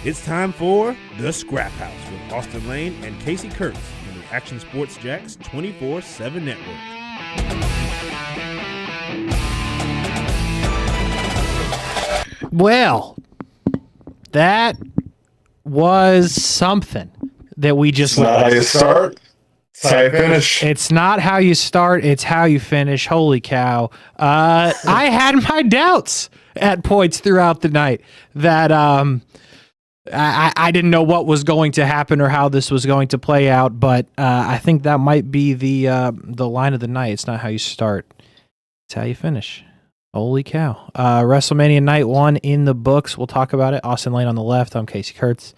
It's time for The Scrap House with Austen Lane and Kasey Kuhrts on the Action Sports Jax 24/7 network. Well, that was something that we just... It's not how you start, it's how you finish. It's not how you start, it's how you finish. Holy cow. I had my doubts at points throughout the night that I didn't know what was going to happen or how this was going to play out, but I think that might be the line of the night. It's not how you start, it's how you finish. Holy cow. WrestleMania Night 1 in the books. We'll talk about it. Austen Lane on the left. I'm Kasey Kuhrts.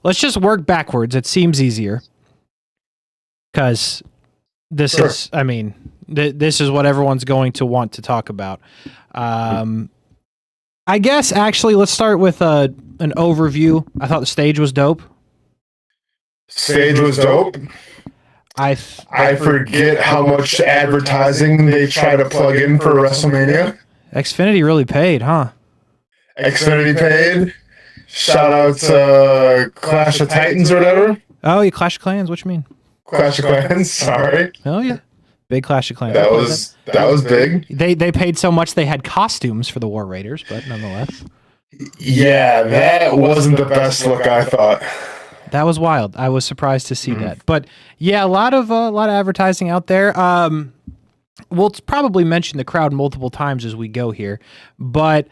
Let's just work backwards. It seems easier. Because this is, I mean, this is what everyone's going to want to talk about. I guess, actually, let's start with an overview. I thought the stage was dope. Stage was dope. I forget how much advertising they try to plug in for WrestleMania. Xfinity really paid, huh? Xfinity paid. Shout out to Clash of Titans or whatever. Oh, you Clash of Clans? What you mean? Clash of Clans, sorry. Oh, yeah. Big Clash of Clans. That was big. They paid so much they had costumes for the War Raiders, but nonetheless. Yeah, that wasn't the best look, I thought. That was wild. I was surprised to see that. But yeah, a lot of advertising out there. We'll probably mention the crowd multiple times as we go here. But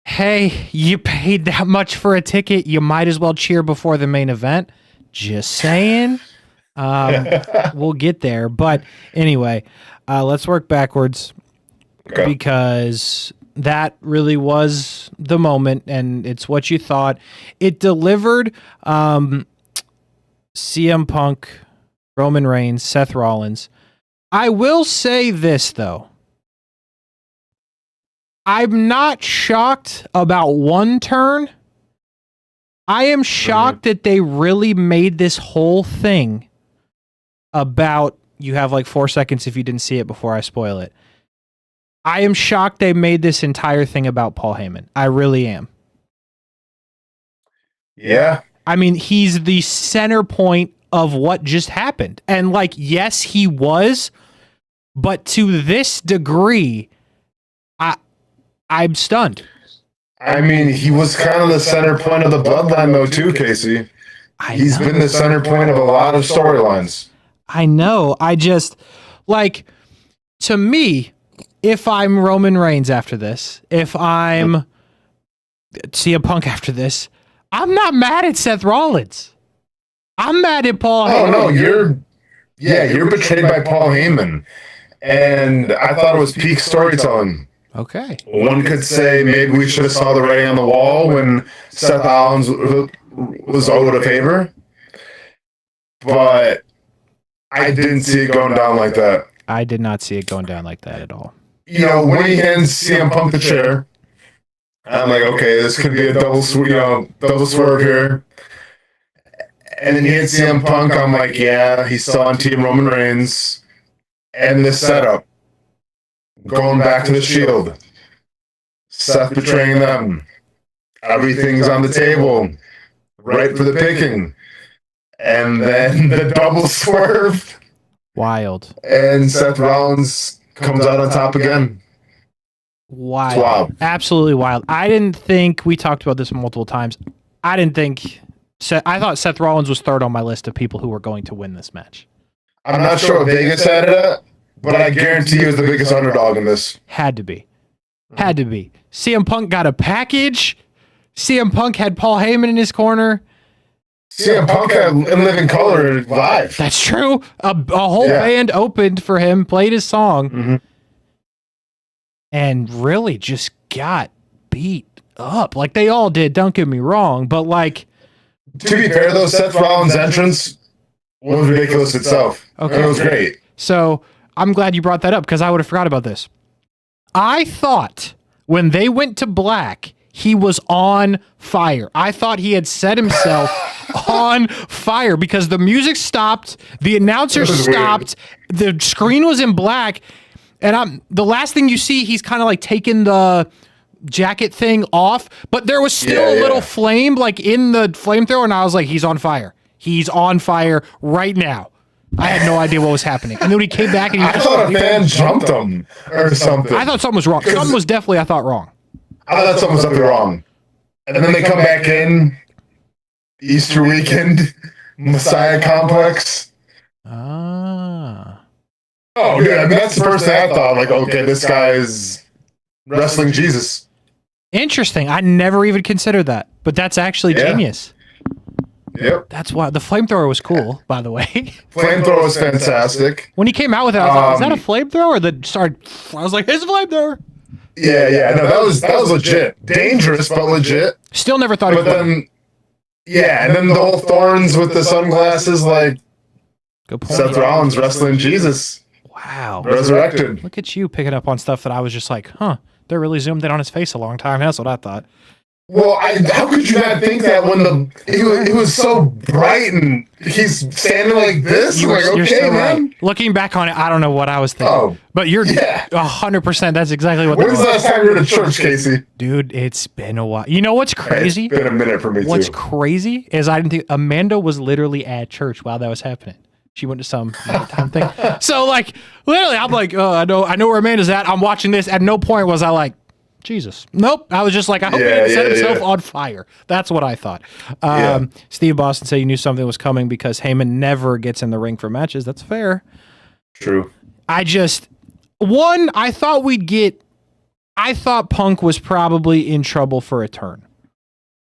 hey, you paid that much for a ticket, you might as well cheer before the main event. Just saying. We'll get there. But anyway, let's work backwards because that really was the moment, and it's what you thought. It delivered. CM Punk, Roman Reigns, Seth Rollins. I will say this, though. I'm not shocked about one turn. I am shocked that they really made this whole thing about, you have like 4 seconds if you didn't see it before I spoil it. I am shocked they made this entire thing about Paul Heyman. I really am. Yeah. I mean, he's the center point of what just happened. And like, yes, he was, but to this degree, I'm stunned. I mean, he was kind of the center point of the bloodline, though, too, Kasey. He's been the center point of a lot of storylines. I know. I just, like, to me, if I'm Roman Reigns after this, if I'm CM Punk after this, I'm not mad at Seth Rollins. I'm mad at Paul Heyman. Oh, no, you're betrayed by Paul Heyman. And I thought it was peak storytelling. Okay. One could say maybe we should have saw the writing on the wall when Seth Rollins was owed a favor. But I didn't see it going down like that. I did not see it going down like that at all. You know, when he hands CM Punk the chair, I'm like, okay, this could be a double swerve here. And then he hits CM Punk, I'm like, yeah, he's still on Team Roman Reigns. And this setup, going back to the Shield, Seth betraying them, everything's on the table, right for the picking. And then the double swerve. Wild. And Seth Rollins comes out on top again. Wild. Absolutely wild. I didn't think, we talked about this multiple times, I thought Seth Rollins was third on my list of people who were going to win this match. I'm not sure what Vegas had it at, but I guarantee he was the biggest underdog in this. Had to be. CM Punk got a package. CM Punk had Paul Heyman in his corner. CM Punk had In Living Color live. That's true. A whole band opened for him, played his song, and really just got beat up. Like they all did, don't get me wrong, but like... To be fair, though, Seth Rollins' entrance was ridiculous itself. Okay. It was great. So I'm glad you brought that up because I would have forgot about this. I thought when they went to black, he was on fire. I thought he had set himself on fire because the music stopped, the announcer stopped, the screen was in black, and the last thing you see, he's kind of like taking the jacket thing off, but there was still a little flame like in the flamethrower, and I was like, he's on fire. He's on fire right now. I had no idea what was happening. And then when he came back and he I thought a fan jumped him or something. I thought something was wrong. Something was definitely, I thought, wrong. I thought something was up wrong. And then they come back in Easter weekend, Messiah Complex. Ah. Oh, yeah. I mean, that's the first thing I thought. Like, okay, this guy is wrestling Jesus. Interesting. I never even considered that, but that's actually genius. Yep. That's why the flamethrower was cool, by the way. Flamethrower was fantastic. When he came out with it, I was like, is that a flamethrower? That started. I was like, it's a flamethrower. Yeah. No, that was legit. Dangerous, but legit. Still never thought. But then, and then the whole thorns with the sunglasses, like good point. Seth Rollins wrestling Jesus. Wow. Resurrected. Look at you picking up on stuff that I was just like, huh? They're really zoomed in on his face a long time. That's what I thought. Well, how could you not think that when it was so bright and he's standing like this? You're okay, man. Right. Looking back on it, I don't know what I was thinking. But you're 100%. That's exactly what. When's the last time you were to church, Kasey? Dude, it's been a while. You know what's crazy? It's been a minute for me too. What's crazy is I didn't think Amanda was literally at church while that was happening. She went to some nighttime thing. So like, literally, I'm like, oh, I know where Amanda's at. I'm watching this. At no point was I like, Jesus. Nope. I was just like, I hope he didn't set himself on fire. That's what I thought. Steve Boston said you knew something was coming because Heyman never gets in the ring for matches. That's fair. True. I thought Punk was probably in trouble for a turn.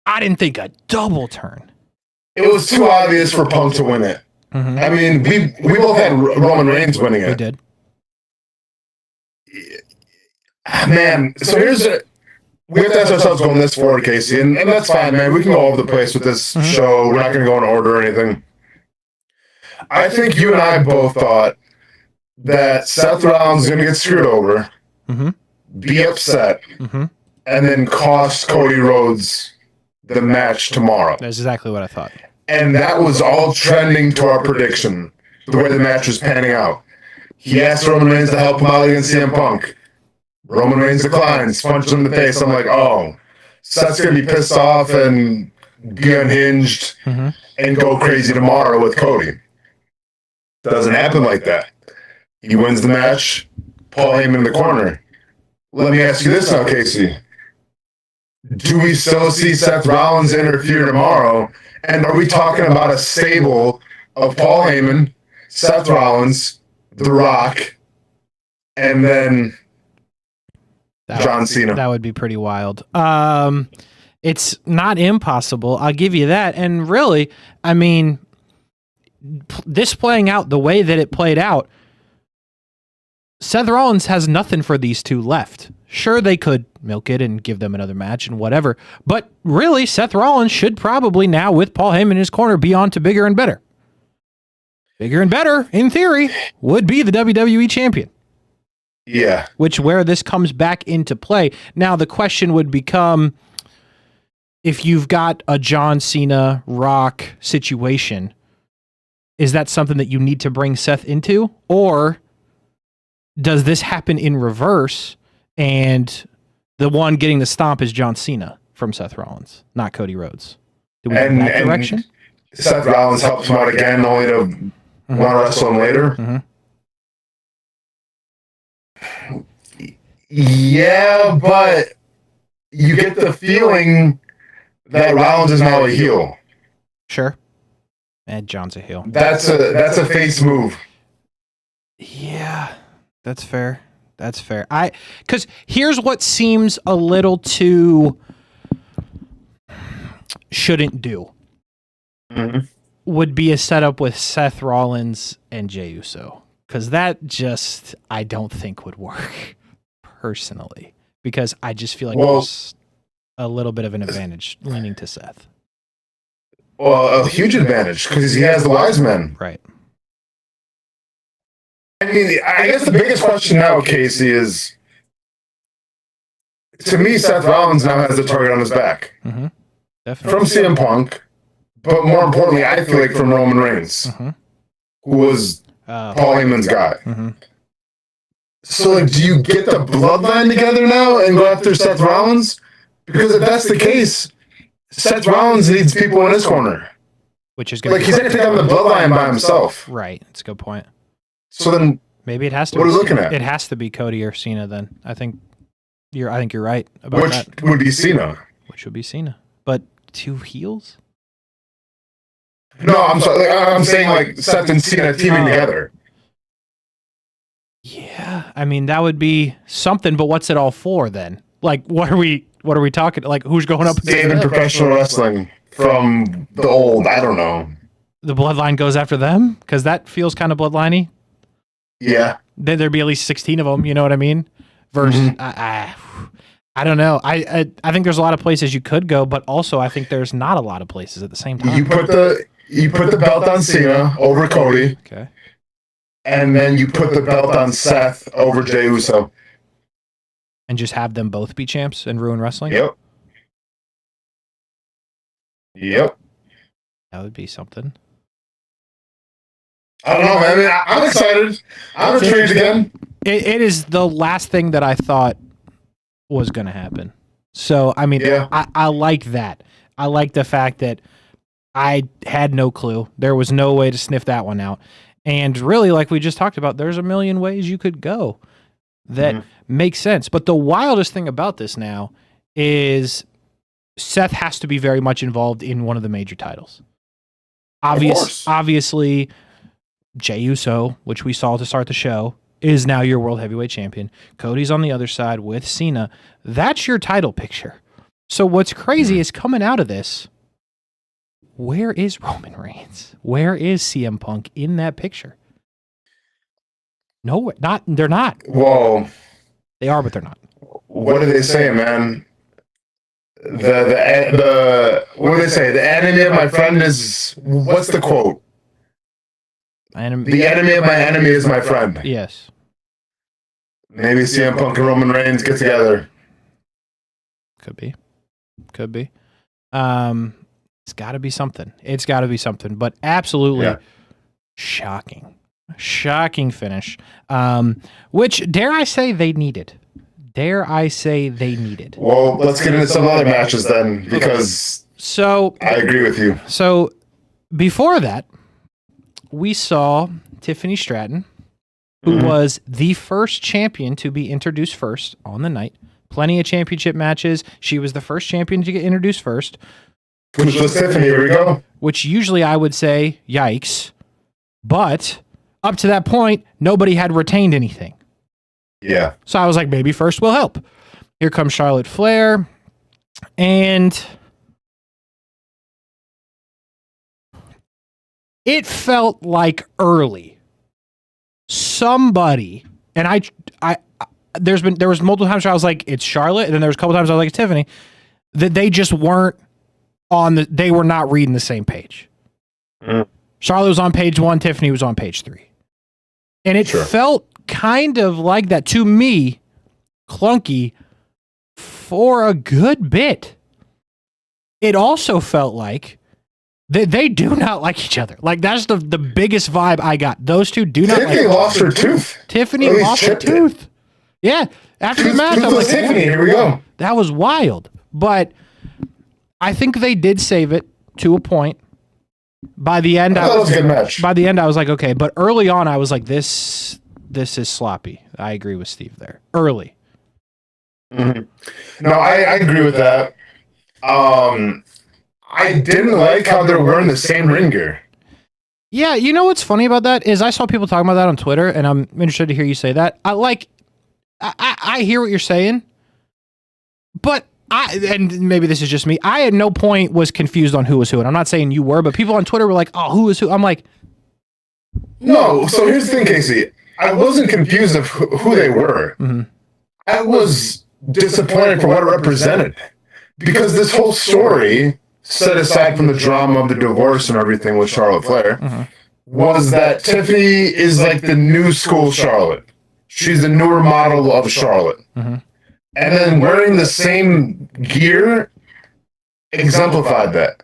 I didn't think a double turn. It was too obvious for Punk to win it. Mm-hmm. I mean, we both had Roman Reigns winning it. We did. Man, so we have to ask ourselves going this forward, Kasey, and that's fine, man. We can go all over the place with this show. We're not going to go in order or anything. I think you and I both thought that Seth Rollins is going to get screwed over, be upset, and then cost Cody Rhodes the match tomorrow. That's exactly what I thought. And that was all trending to our prediction, the way the match was panning out. He asked Roman Reigns to help him out against CM Punk. Roman Reigns declines, punches him in the face. I'm like, oh, Seth's going to be pissed off and be unhinged and go crazy tomorrow with Cody. Doesn't happen like that. He wins the match. Paul Heyman in the corner. Let me ask you this now, Kasey. Do we still see Seth Rollins interfere tomorrow? And are we talking about a stable of Paul Heyman, Seth Rollins, The Rock, and then John Cena? That would be pretty wild. It's not impossible. I'll give you that. And really, I mean, this playing out the way that it played out, Seth Rollins has nothing for these two left. Sure, they could milk it and give them another match and whatever, but really, Seth Rollins should probably now, with Paul Heyman in his corner, be on to bigger and better. Bigger and better, in theory, would be the WWE champion. Yeah. Where this comes back into play. Now, the question would become, if you've got a John Cena, Rock situation, is that something that you need to bring Seth into? Or does this happen in reverse and the one getting the stomp is John Cena from Seth Rollins, not Cody Rhodes? Do we go in that direction? Seth Rollins helps him out again, only to want to wrestle him later? Yeah, but you get the feeling that Rollins is now a heel. Sure. And John's a heel. That's a face move. Yeah, that's fair. That's fair. Because here's what seems a little too shouldn't do. Would be a setup with Seth Rollins and Jey Uso. Because that just, I don't think would work personally. Because I just feel like there's a little bit of an advantage leaning to Seth. Well, a huge advantage because he has the wise men. Right. I mean, I guess the biggest question now, Kasey, is to me, Seth Rollins now has the target on his back. Definitely. From CM Punk, but more importantly, I feel like from Roman Reigns, who was Paul Heyman's guy. So, like, do you get the bloodline together now and go after Seth Rollins? Because if that's the case, Seth Rollins needs people in his corner. Which is going to he's going to take on the bloodline by himself. Right. That's a good point. So then, maybe it has to. What are we looking at? It has to be Cody or Cena. Then I think you're right about Which that. would be Cena. Which would be Cena, but 2 heels. No, I'm sorry. I'm saying like Seth and Cena teaming together. Yeah, I mean that would be something. But what's it all for then? Like, what are we talking? Like, who's going up? Saving professional wrestling from the old. I don't know. The bloodline goes after them because that feels kind of bloodliney. Yeah. Then there'd be at least 16 of them. You know what I mean? Versus, I don't know. I think there's a lot of places you could go, but also I think there's not a lot of places at the same time. You put the belt on Cena over Cody. Okay. And then you put the belt on Seth over Jey Uso. And just have them both be champs and ruin wrestling? Yep. That would be something. I don't know, man. I'm excited. I'm intrigued again. It is the last thing that I thought was going to happen. So, I mean, I like that. I like the fact that I had no clue. There was no way to sniff that one out. And really, like we just talked about, there's a million ways you could go that makes sense. But the wildest thing about this now is Seth has to be very much involved in one of the major titles. Obviously, Jey Uso, which we saw to start the show, is now your World Heavyweight Champion. Cody's on the other side with Cena. That's your title picture. So what's crazy is coming out of this, where is Roman Reigns? Where is CM Punk in that picture? No, they're not. Whoa. They are, but they're not. What do they say, man? The what do they say? The enemy of my friend is, what's the quote? The enemy of my enemy is my friend. Yes. Maybe CM Punk and Roman Reigns get together. Could be. It's got to be something. But absolutely shocking finish. Which, dare I say, they needed. Well, let's get into some other matches then, because I agree with you. So before that, we saw Tiffany Stratton, who was the first champion to be introduced first on the night. Plenty of championship matches. She was the first champion to get introduced first. Which was Tiffany, here we go. Which usually I would say, yikes. But up to that point, nobody had retained anything. Yeah. So I was like, maybe first will help. Here comes Charlotte Flair. And it felt like early. Somebody, and there was multiple times where I was like, it's Charlotte, and then there was a couple times I was like, it's Tiffany, that they just weren't they were not reading the same page. Charlotte was on page 1, Tiffany was on page 3. And it felt kind of like that to me, clunky, for a good bit. It also felt like they do not like each other. Like, that's the biggest vibe I got. Those two do not Tiffany lost her tooth. Tiffany lost her tooth. Yeah. After the match, I was like, Tiffany, here we go. That was wild. But I think they did save it to a point. By the end, that was a good match. By the end, I was like, okay. But early on, I was like, this is sloppy. I agree with Steve there. Early. No, I agree with that. I didn't like how they're wearing the same ring gear. Yeah, you know what's funny about that is I saw people talking about that on Twitter, and I'm interested to hear you say that. I hear what you're saying, but and maybe this is just me, I at no point was confused on who was who, and I'm not saying you were, but people on Twitter were like, oh, who is who? I'm like, no. So here's the thing, Kasey. I wasn't confused of who they were. I was disappointed for what it represented, because this whole story, set aside from the drama of the divorce and everything with Charlotte Flair, was that Tiffany is like the new school Charlotte. She's the newer model of Charlotte. And then wearing the same gear exemplified that.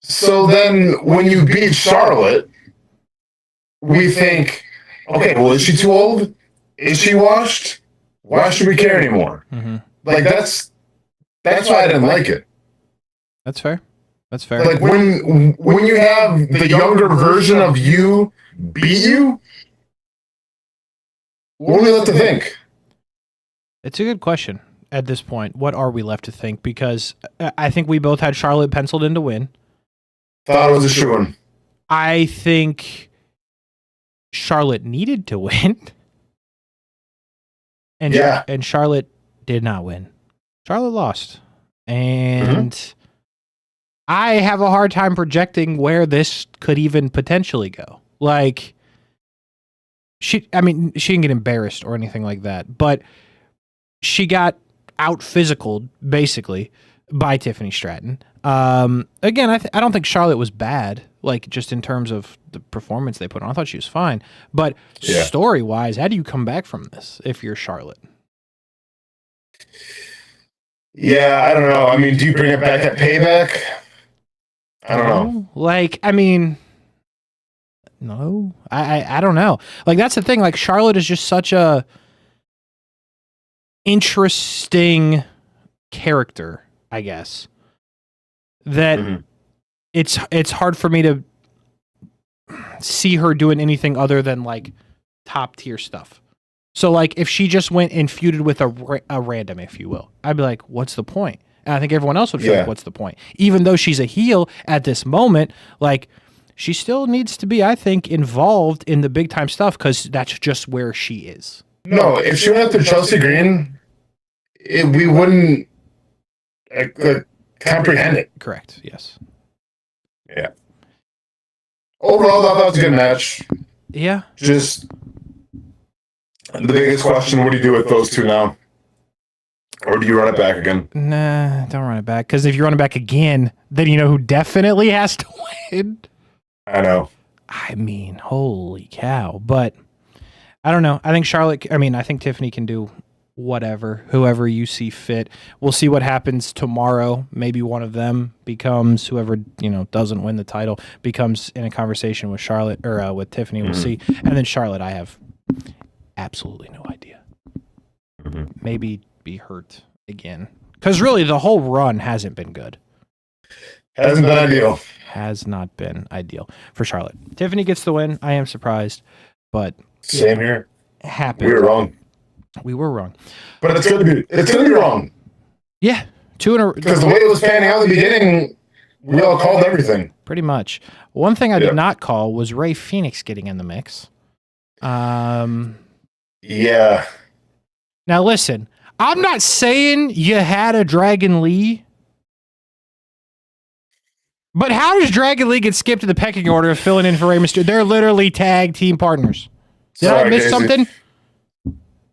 So then when you beat Charlotte, we think, okay, well, is she too old? is she washed? Why should we care anymore? Mm-hmm. Like that's why I didn't like it. That's fair. That's fair. Like when you have the younger version of you beat you, what are we left to think? It's a good question at this point. What are we left to think? Because I think we both had Charlotte penciled in to win. Thought it was a shoo-in. I think Charlotte needed to win. And Charlotte did not win. Charlotte lost. And I have a hard time projecting where this could even potentially go. Like, she didn't get embarrassed or anything like that, but she got out-physicaled, basically, by Tiffany Stratton. Again, I don't think Charlotte was bad, like, just in terms of the performance they put on. I thought she was fine. But story-wise, how do you come back from this if you're Charlotte? Yeah, I don't know. I mean, do you bring it back at Payback? I don't know. Like, I mean, no. I don't know. Like, that's the thing. Like, Charlotte is just such a interesting character, I guess, that it's hard for me to see her doing anything other than, like, top-tier stuff. So, like, if she just went and feuded with a random, if you will, I'd be like, what's the point? And I think everyone else would feel like, what's the point? Even though she's a heel at this moment, like, she still needs to be, I think, involved in the big-time stuff because that's just where she is. No, if she went after Chelsea Green, we wouldn't comprehend it. Correct, yes. Yeah. Overall, I thought it was a good match. Yeah. Just the biggest question, what do you do with those two now? Or do you run it back again? Nah, don't run it back. Because if you run it back again, then you know who definitely has to win. I know. I mean, holy cow. But I don't know. I think Tiffany can do whatever, whoever you see fit. We'll see what happens tomorrow. Maybe one of them becomes, whoever, doesn't win the title, becomes in a conversation with Charlotte or with Tiffany. We'll see. And then Charlotte, I have absolutely no idea. Maybe be hurt again. Because really, the whole run hasn't been good. Hasn't been ideal. Has not been ideal for Charlotte. Tiffany gets the win. I am surprised, but same here. Happened. We were wrong. We were wrong. But it's gonna be wrong. Yeah. Because the way it was panning out in the beginning, we all called everything. Pretty much. One thing I did not call was Rey Fenix getting in the mix. Yeah. Now listen, I'm not saying you had a Dragon Lee, but how does Dragon Lee get skipped to the pecking order of filling in for Rey Mysterio? They're literally tag team partners. Did I miss something?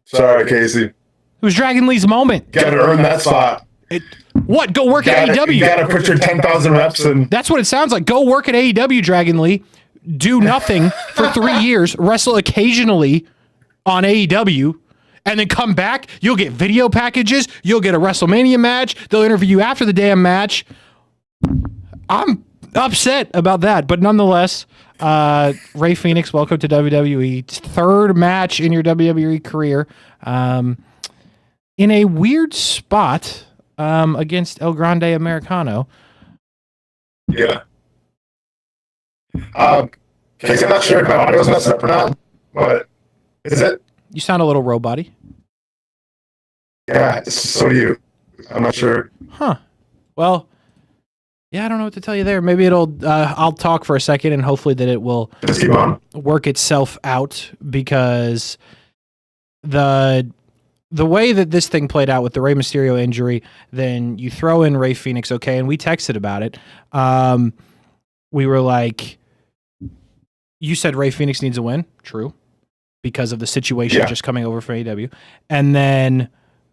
Sorry, Kasey. It was Dragon Lee's moment. Got to earn that spot. What? Go work at AEW. You got to put your 10,000 reps in. That's what it sounds like. Go work at AEW, Dragon Lee. Do nothing for 3 years. Wrestle occasionally on AEW. And then come back. You'll get video packages. You'll get a WrestleMania match. They'll interview you after the damn match. I'm upset about that. But nonetheless, Rey Fenix, welcome to WWE. Third match in your WWE career. In a weird spot against El Grande Americano. Yeah. Casey, I'm not sure if my audio's messed up or not, but is it? You sound a little robot-y. Yeah, so do you. I'm not sure. Huh. Well, yeah, I don't know what to tell you there. Maybe I'll talk for a second and hopefully that it will just keep on. Work itself out because the way that this thing played out with the Rey Mysterio injury, then you throw in Rey Fenix, okay, and we texted about it. We were like, you said Rey Fenix needs a win. True. Because of the situation just coming over from AEW. And then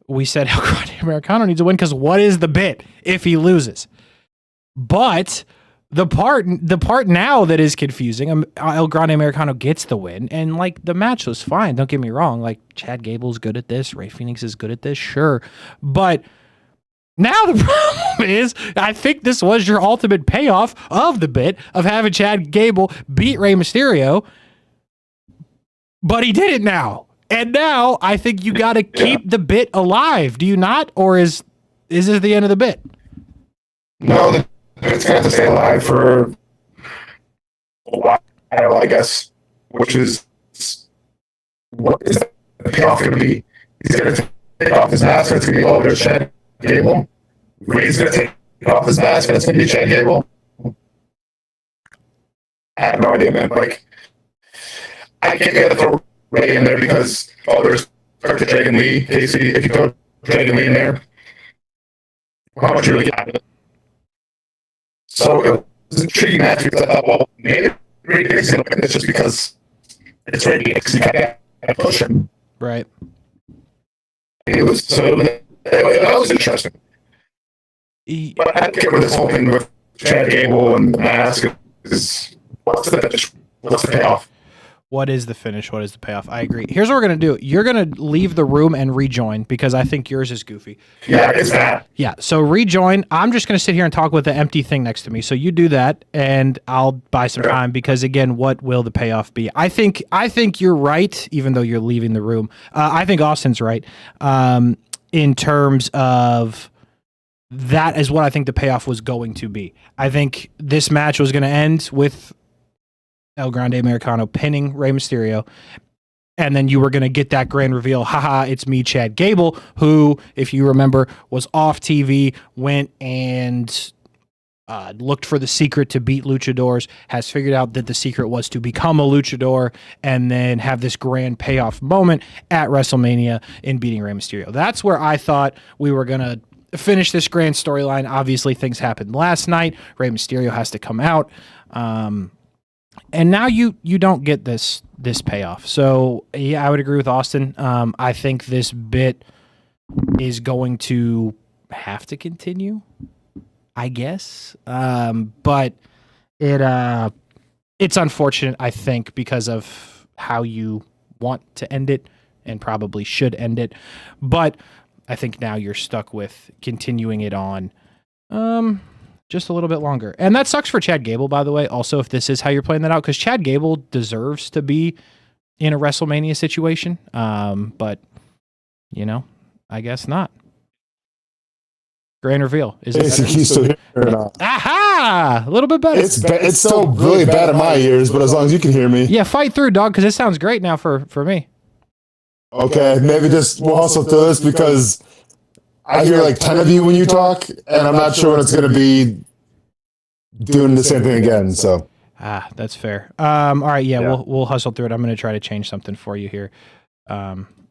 we said El Grande Americano needs a win because what is the bit if he loses? But the part now that is confusing, El Grande Americano gets the win, and like the match was fine. Don't get me wrong. Like Chad Gable's good at this, Rey Fenix is good at this, sure. But now the problem is, I think this was your ultimate payoff of the bit of having Chad Gable beat Rey Mysterio. But he did it now. And now I think you got to keep the bit alive. Do you not? Or is this the end of the bit? No, it's going to stay alive for a while, I guess. Which is, what is the payoff going to be? He's going to take off his mask, and it's going to be, oh, there's Chad Gable. Ray's going to take off his mask, and it's going to be Chad Gable. I have no idea, man. Like, I can't get to throw Ray in there because, oh, there's Dragon Lee, Kasey. If you throw Dragon Lee in there, how much you really get out of it? So it was an intriguing match because I thought, well, maybe Ray Kasey's going to win this just because it's Ray Kasey. You got to push him. Right. That was interesting. But I don't get where this whole thing with Chad Gable and the mask is. What's the finish? What's the payoff? What is the finish? What is the payoff? I agree. Here's what we're going to do. You're going to leave the room and rejoin because I think yours is goofy. Yeah, it's that. Yeah, so rejoin. I'm just going to sit here and talk with the empty thing next to me. So you do that, and I'll buy some time because, again, what will the payoff be? I think you're right, even though you're leaving the room. I think Austen's right in terms of that is what I think the payoff was going to be. I think this match was going to end with El Grande Americano pinning Rey Mysterio, and then you were going to get that grand reveal, haha, it's me, Chad Gable, who, if you remember, was off TV, went and looked for the secret to beat luchadors, has figured out that the secret was to become a luchador, and then have this grand payoff moment at WrestleMania in beating Rey Mysterio. That's where I thought we were going to finish this grand storyline. Obviously, things happened last night. Rey Mysterio has to come out. And now you don't get this payoff. So, yeah, I would agree with Austen. I think this bit is going to have to continue, I guess. But it's unfortunate, I think, because of how you want to end it and probably should end it. But I think now you're stuck with continuing it on just a little bit longer. And that sucks for Chad Gable, by the way, also, if this is how you're playing that out, because Chad Gable deserves to be in a WrestleMania situation. But, I guess not. Grand reveal. Is it he's still here or not? Aha! A little bit better. It's still really bad in my ears, but as long as you can hear me. Yeah, fight through, dog, because it sounds great now for me. Okay, maybe just we'll hustle through this because I hear like 10 of you when you talk, and I'm not sure when it's going to be doing the same thing again. So that's fair. All right, yeah. We'll hustle through it. I'm going to try to change something for you here,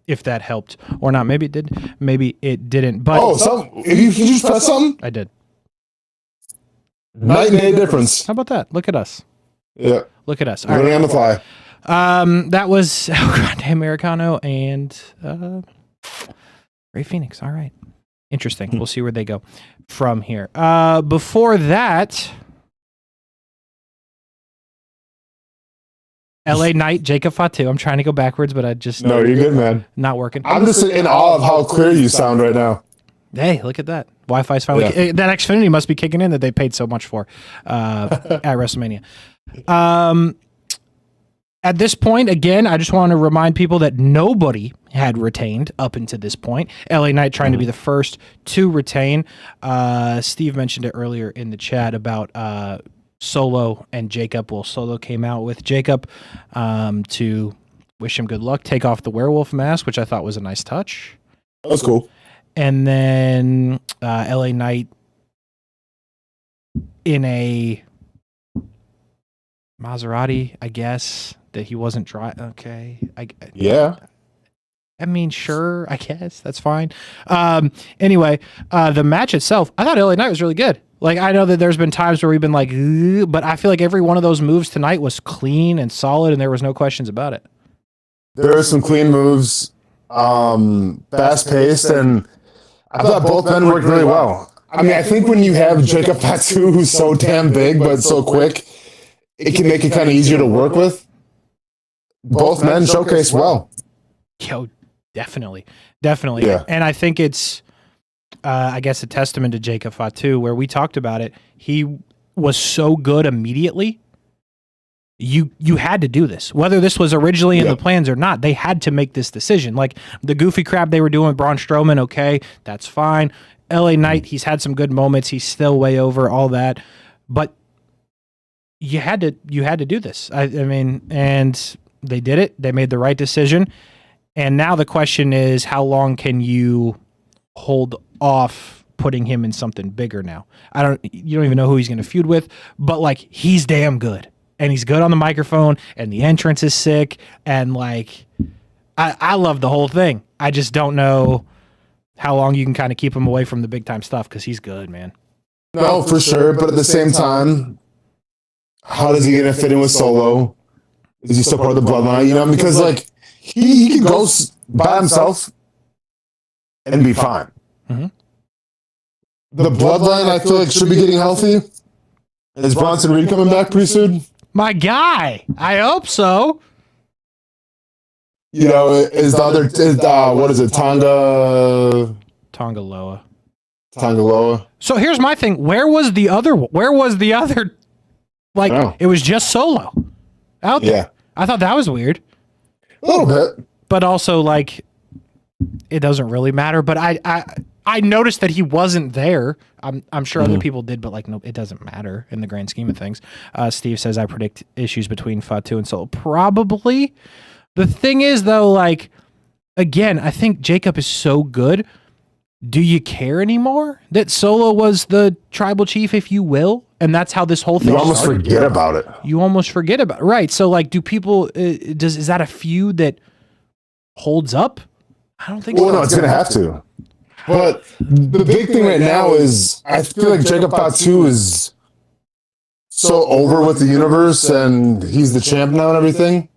if that helped or not. Maybe it did. Maybe it didn't. But if you can just press something, I did. Night and day difference. How about that? Look at us. Yeah, look at us. Learning on the fly. That was El Grande Americano and Rey Fenix. All right. Interesting. We'll see where they go from here. Before that, LA Knight, Jacob Fatu. I'm trying to go backwards, but I just... No, you're good, man. Not working. I'm just in awe of how clear you sound right now. Hey, look at that. Wi-Fi's finally... That Xfinity must be kicking in that they paid so much for at WrestleMania. At this point, again, I just want to remind people that nobody had retained up until this point. LA Knight trying to be the first to retain. Steve mentioned it earlier in the chat about Solo and Jacob. Well, Solo came out with Jacob to wish him good luck, take off the werewolf mask, which I thought was a nice touch. That was cool. And then LA Knight in a Maserati, I guess, that he wasn't driving. Okay. I mean, sure, I guess. That's fine. Anyway, the match itself, I thought LA Knight was really good. Like, I know that there's been times where we've been like, ugh, but I feel like every one of those moves tonight was clean and solid, and there was no questions about it. There were some clean moves, fast-paced, and I thought both men worked really well. I mean, I think when you have Jacob Fatu, who's so damn big but so quick, it can make it kind of easier to work with. Both men showcased well. Yo, definitely. Yeah. And I think it's, I guess, a testament to Jacob Fatu, where we talked about it. He was so good immediately, you had to do this. Whether this was originally in the plans or not, they had to make this decision. Like the goofy crap they were doing with Braun Strowman, okay, that's fine. LA Knight, he's had some good moments. He's still way over all that. But you had to do this. I mean, and they did it. They made the right decision. And now the question is, how long can you hold off putting him in something bigger now? You don't even know who he's going to feud with, but like he's damn good. And he's good on the microphone, and the entrance is sick, and like I love the whole thing. I just don't know how long you can kind of keep him away from the big time stuff because he's good, man. No, for sure. But at the same time, how does he get to fit in with Solo? Is he still part of the bloodline? You know, because like he could go by himself and be fine. Mm-hmm. The bloodline, I feel like, should be getting healthy. Is Bronson Reed coming back pretty soon? My guy. I hope so. You know, what is it? Tongaloa. So here's my thing. Where was the other? Like, it was just Solo out there. Yeah. I thought that was weird. A little bit. But also, like, it doesn't really matter. But I noticed that he wasn't there. I'm sure other people did, but like, no, it doesn't matter in the grand scheme of things. Steve says, I predict issues between Fatu and Solo. Probably. The thing is, though, like, again, I think Jacob is so good. Do you care anymore that Solo was the tribal chief, if you will? And that's how this whole thing You almost started. forget about it. You almost forget about it. Right. So, like, do people, is that a feud that holds up? I don't think so. Well, no, it's going to have to. But the big thing right now is I feel like Jacob Fatu is so over with the universe and he's the champ now and everything.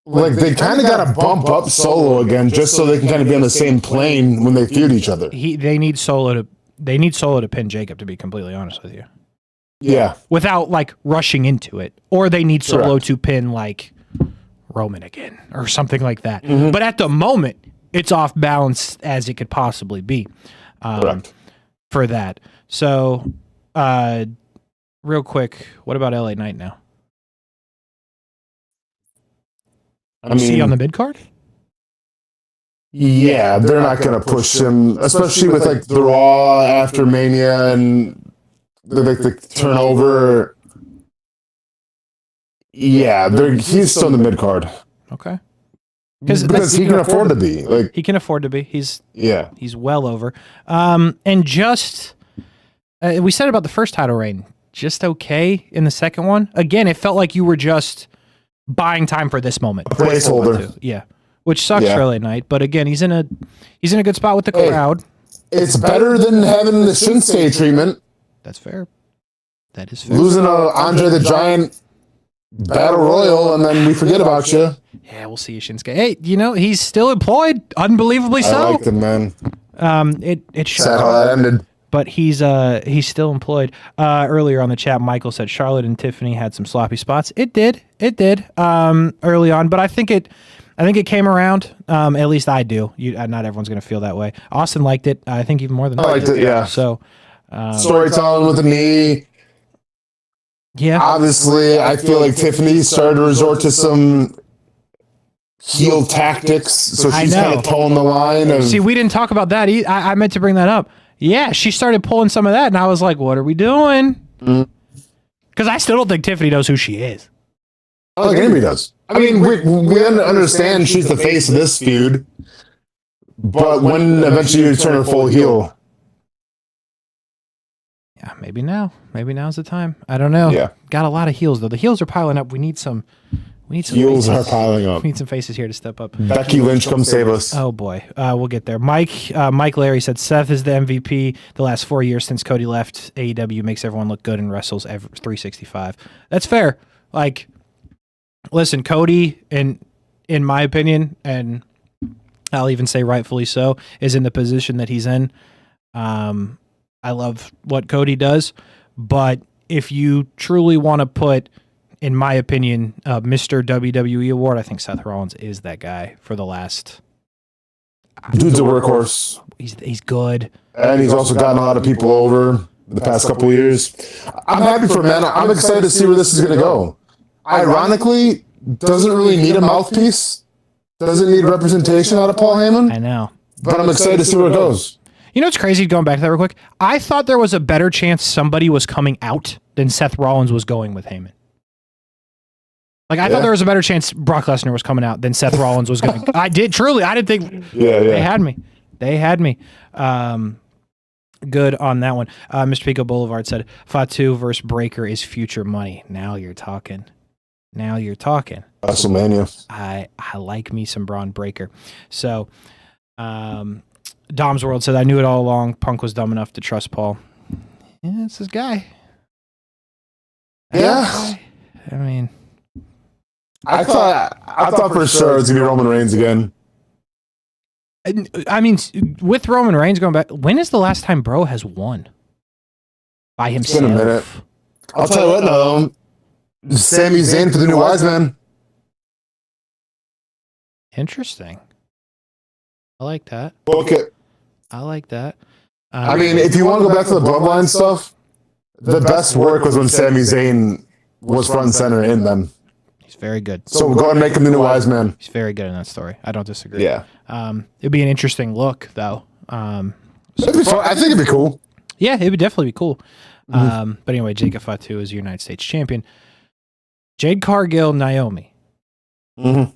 Like, they kind of got to bump up Solo again just so they can kind of be on the same plane when they feud each other. They need Solo to pin Jacob, to be completely honest with you. Yeah. Without, like, rushing into it. Or they need Solo to pin, like, Roman again or something like that. Mm-hmm. But at the moment, it's off balance as it could possibly be for that. So, real quick, what about LA Knight now? Is he on the mid card? Yeah, they're not going to push him, especially with like the Raw after Mania and the turnover. Yeah, he's still in the mid card. Okay. Because he can afford to be. Like, he can afford to be. He's well over. And just we said about the first title reign, just okay in the second one. Again, it felt like you were just buying time for this moment. Placeholder. Yeah. Which sucks for LA Knight, but again, he's in a good spot with the crowd. It's better than having the Shinsuke treatment. That's fair. That is fair. Losing Andre the Giant Battle Royal, and then we forget about you. Yeah, we'll see you, Shinsuke. Hey, he's still employed, unbelievably so. I like him, man. It sad how that ended. But he's still employed. Earlier on the chat, Michael said Charlotte and Tiffany had some sloppy spots. It did. Early on, but I think it came around. At least I do. Not everyone's going to feel that way. Austin liked it. I think even more than I liked it. Yeah. So storytelling with the knee. Yeah. Obviously, I feel like Tiffany started to resort to some heel tactics, so she's kind of towing the line. See, we didn't talk about that. I meant to bring that up. Yeah, she started pulling some of that, and I was like, "What are we doing?" Because I still don't think Tiffany knows who she is. I don't think anybody does. I mean, we understand she's the face of this feud, but when eventually you turn her full heel. Yeah, maybe now. Maybe now's the time. I don't know. Yeah. Got a lot of heels, though. The heels are piling up. We need some heels faces. are piling up. We need some faces here to step up. Becky Lynch, come save us. Oh, boy. We'll get there. Mike Larry said, Seth is the MVP the last 4 years since Cody left. AEW makes everyone look good and wrestles 365. That's fair. Like, listen, Cody, in my opinion, and I'll even say rightfully so, is in the position that he's in. I love what Cody does, but if you truly want to put, in my opinion, Mr. WWE award, I think Seth Rollins is that guy for the last. Dude's a workhorse. He's good, and he's also gotten a lot of people over the past couple of years. I'm happy for him, man. I'm excited to see where this is going to go. ironically, doesn't really need a mouthpiece. Doesn't need representation out of Paul Heyman. I know. But I'm excited to see where it goes. You know what's crazy, going back to that real quick? I thought there was a better chance somebody was coming out than Seth Rollins was going with Heyman. Like, I thought there was a better chance Brock Lesnar was coming out than Seth Rollins was going to. I did, truly. I didn't think. They had me. They had me. Good on that one. Mr. Pico Boulevard said, Fatu versus Breaker is future money. Now you're talking. WrestleMania. I like me some Braun Breaker. So, Dom's World said, I knew it all along. Punk was dumb enough to trust Paul. Yeah, it's this guy. Yeah. I mean, I thought for sure it was going to be Roman Reigns again. I mean, with Roman Reigns going back, when is the last time Bro has won by himself? It's been a minute. I'll tell you what, though. Sami Zayn for the new wise man. Interesting. I like that. Okay. I like that. I mean, if you want to go back to the bloodline stuff, the best work was when Sami Zayn was front and center in them. He's very good. So we'll go ahead and make him the new wise man. He's very good in that story. I don't disagree. Yeah. It'd be an interesting look, though. I think it'd be cool. Yeah, it would definitely be cool. But anyway, Jacob Fatu is your United States champion. Jade Cargill, Naomi. Mm-hmm.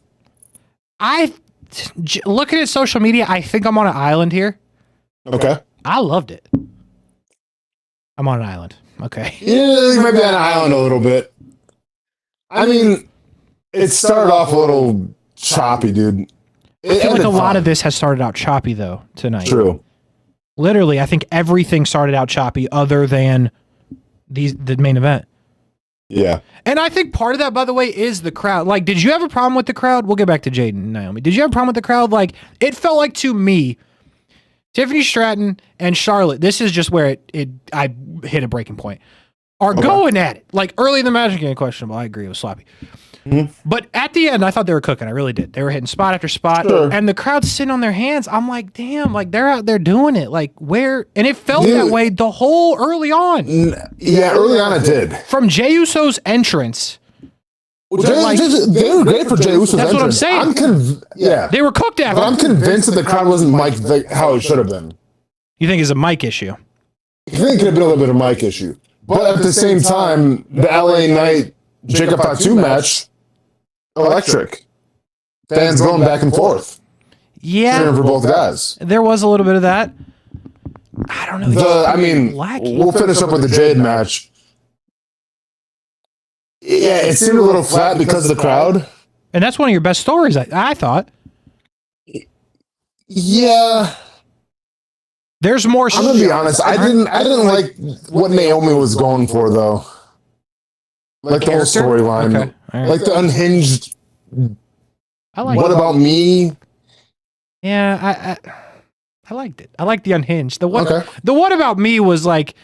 Looking at social media, I think I'm on an island here. Okay. I loved it. I'm on an island. Okay. Yeah, you might be on an island a little bit. I mean, it started off a little choppy, dude. I feel like a lot of this has started out choppy, though, tonight. True. Literally, I think everything started out choppy other than the main event. Yeah. And I think part of that, by the way, is the crowd. Like, did you have a problem with the crowd? We'll get back to Jade and Naomi. Did you have a problem with the crowd? Like, it felt like, to me, Tiffany Stratton and Charlotte, this is just where I hit a breaking point, are going at it. Like, early in the match, getting questionable. I agree, it was sloppy. Mm-hmm. But at the end, I thought they were cooking. I really did. They were hitting spot after spot. Sure. And the crowd's sitting on their hands. I'm like, damn, like, they're out there doing it. Like, where? And it felt that way the whole early on. Yeah, early on it did. From Jey Uso's entrance. They were great for Jey Uso's entrance. That's what I'm saying. They were cooked at. But I'm convinced that the crowd wasn't mic'd how it should have been. You think it's a mic issue? I think it could have been a little bit of a mic issue. But at the same time, the LA Knight Jacob Fatu match, electric. Fans going back and forth. Yeah. Cheering for both guys. There was a little bit of that. I don't know. We'll finish up with the Jade match. Yeah, it seemed a little flat because of the crowd. And that's one of your best stories, I thought. Yeah. There's more. I'm gonna be honest. I didn't like what Naomi was going for, though. Like the whole storyline, okay. Right. Like the unhinged. I like. What about me? Yeah, I liked it. I liked the unhinged. The what about me was like.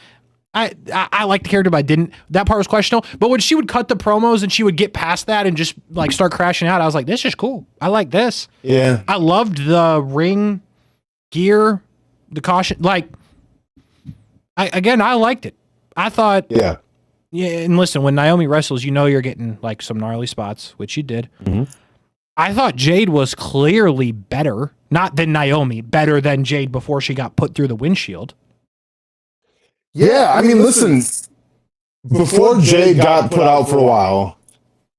I liked the character, but I didn't. That part was questionable. But when she would cut the promos and she would get past that and just like start crashing out, I was like, this is cool. I like this. Yeah. I loved the ring gear, the caution. Like, I liked it. I thought. Yeah. Yeah. And listen, when Naomi wrestles, you know you're getting like some gnarly spots, which you did. Mm-hmm. I thought Jade was clearly better, not than Naomi, better than Jade before she got put through the windshield. Yeah, I mean, listen, before Jade got put out for a while,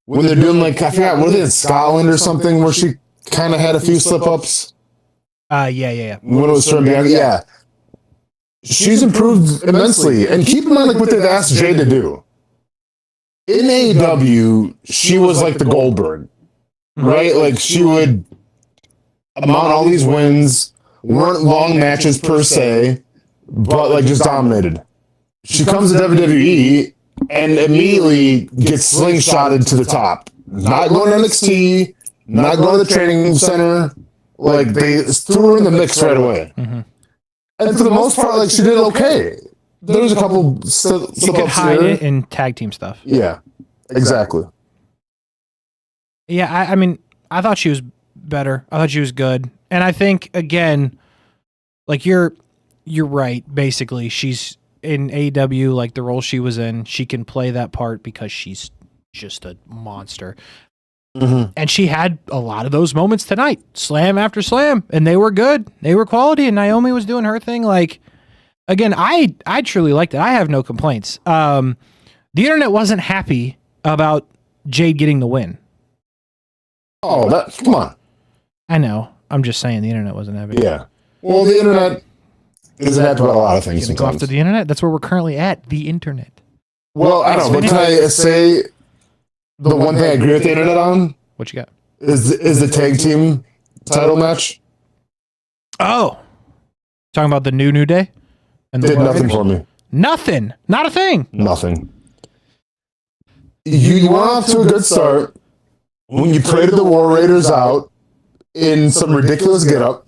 when they're doing like, I forgot, were they in Scotland or something where she kind of had a few slip-ups? Yeah. When it was turned down, yeah. She's improved immensely. And keep in mind like what they've asked Jade to do. In AEW, she was like the Goldberg, right? Like she would amount all these wins, weren't long matches per se, but like just dominated. She comes to WWE and immediately gets slingshotted to the top. Not going to NXT, not going to the training center. Like they threw her in the mix right away. Mm-hmm. And for the most part, like she did okay. There was a couple slip-ups. You could hide it in tag team stuff. Yeah, exactly. Yeah, I mean, I thought she was better. I thought she was good. And I think, again, like you're right, basically. She's in AEW, like the role she was in, she can play that part because she's just a monster. Mm-hmm. And she had a lot of those moments tonight, slam after slam, and they were good. They were quality, and Naomi was doing her thing. Like, again, I truly liked it. I have no complaints. The internet wasn't happy about Jade getting the win. Oh, come on. I know. I'm just saying the internet wasn't happy. Yeah. Well, the internet isn't happy about a lot of things Getting off sometimes. to the internet. That's where we're currently at. The internet. Well, I don't know, but can I say the one thing I agree with the internet on What you got? is the tag team title match. Oh, talking about the New Day. And Did War nothing Raiders? for me. Nothing. Not a thing. Nothing. You went off to a good start when you paraded the War Raiders out in some ridiculous getup.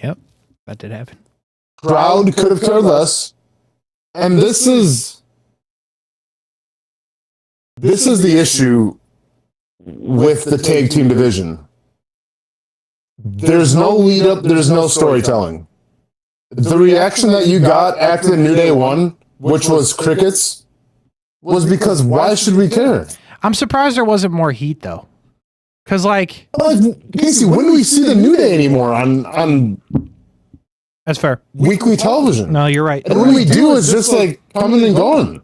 Yep, that did happen. Crowd could have cared less. And this is the issue with the tag team division. There's no lead up, there's no storytelling. The reaction that you got after the New Day won, which was crickets, was because why should we care? I'm surprised there wasn't more heat though. Cause like Kasey, when do we see the New Day anymore on that's fair. weekly television? No, you're right. And when we do, it's just like coming and going.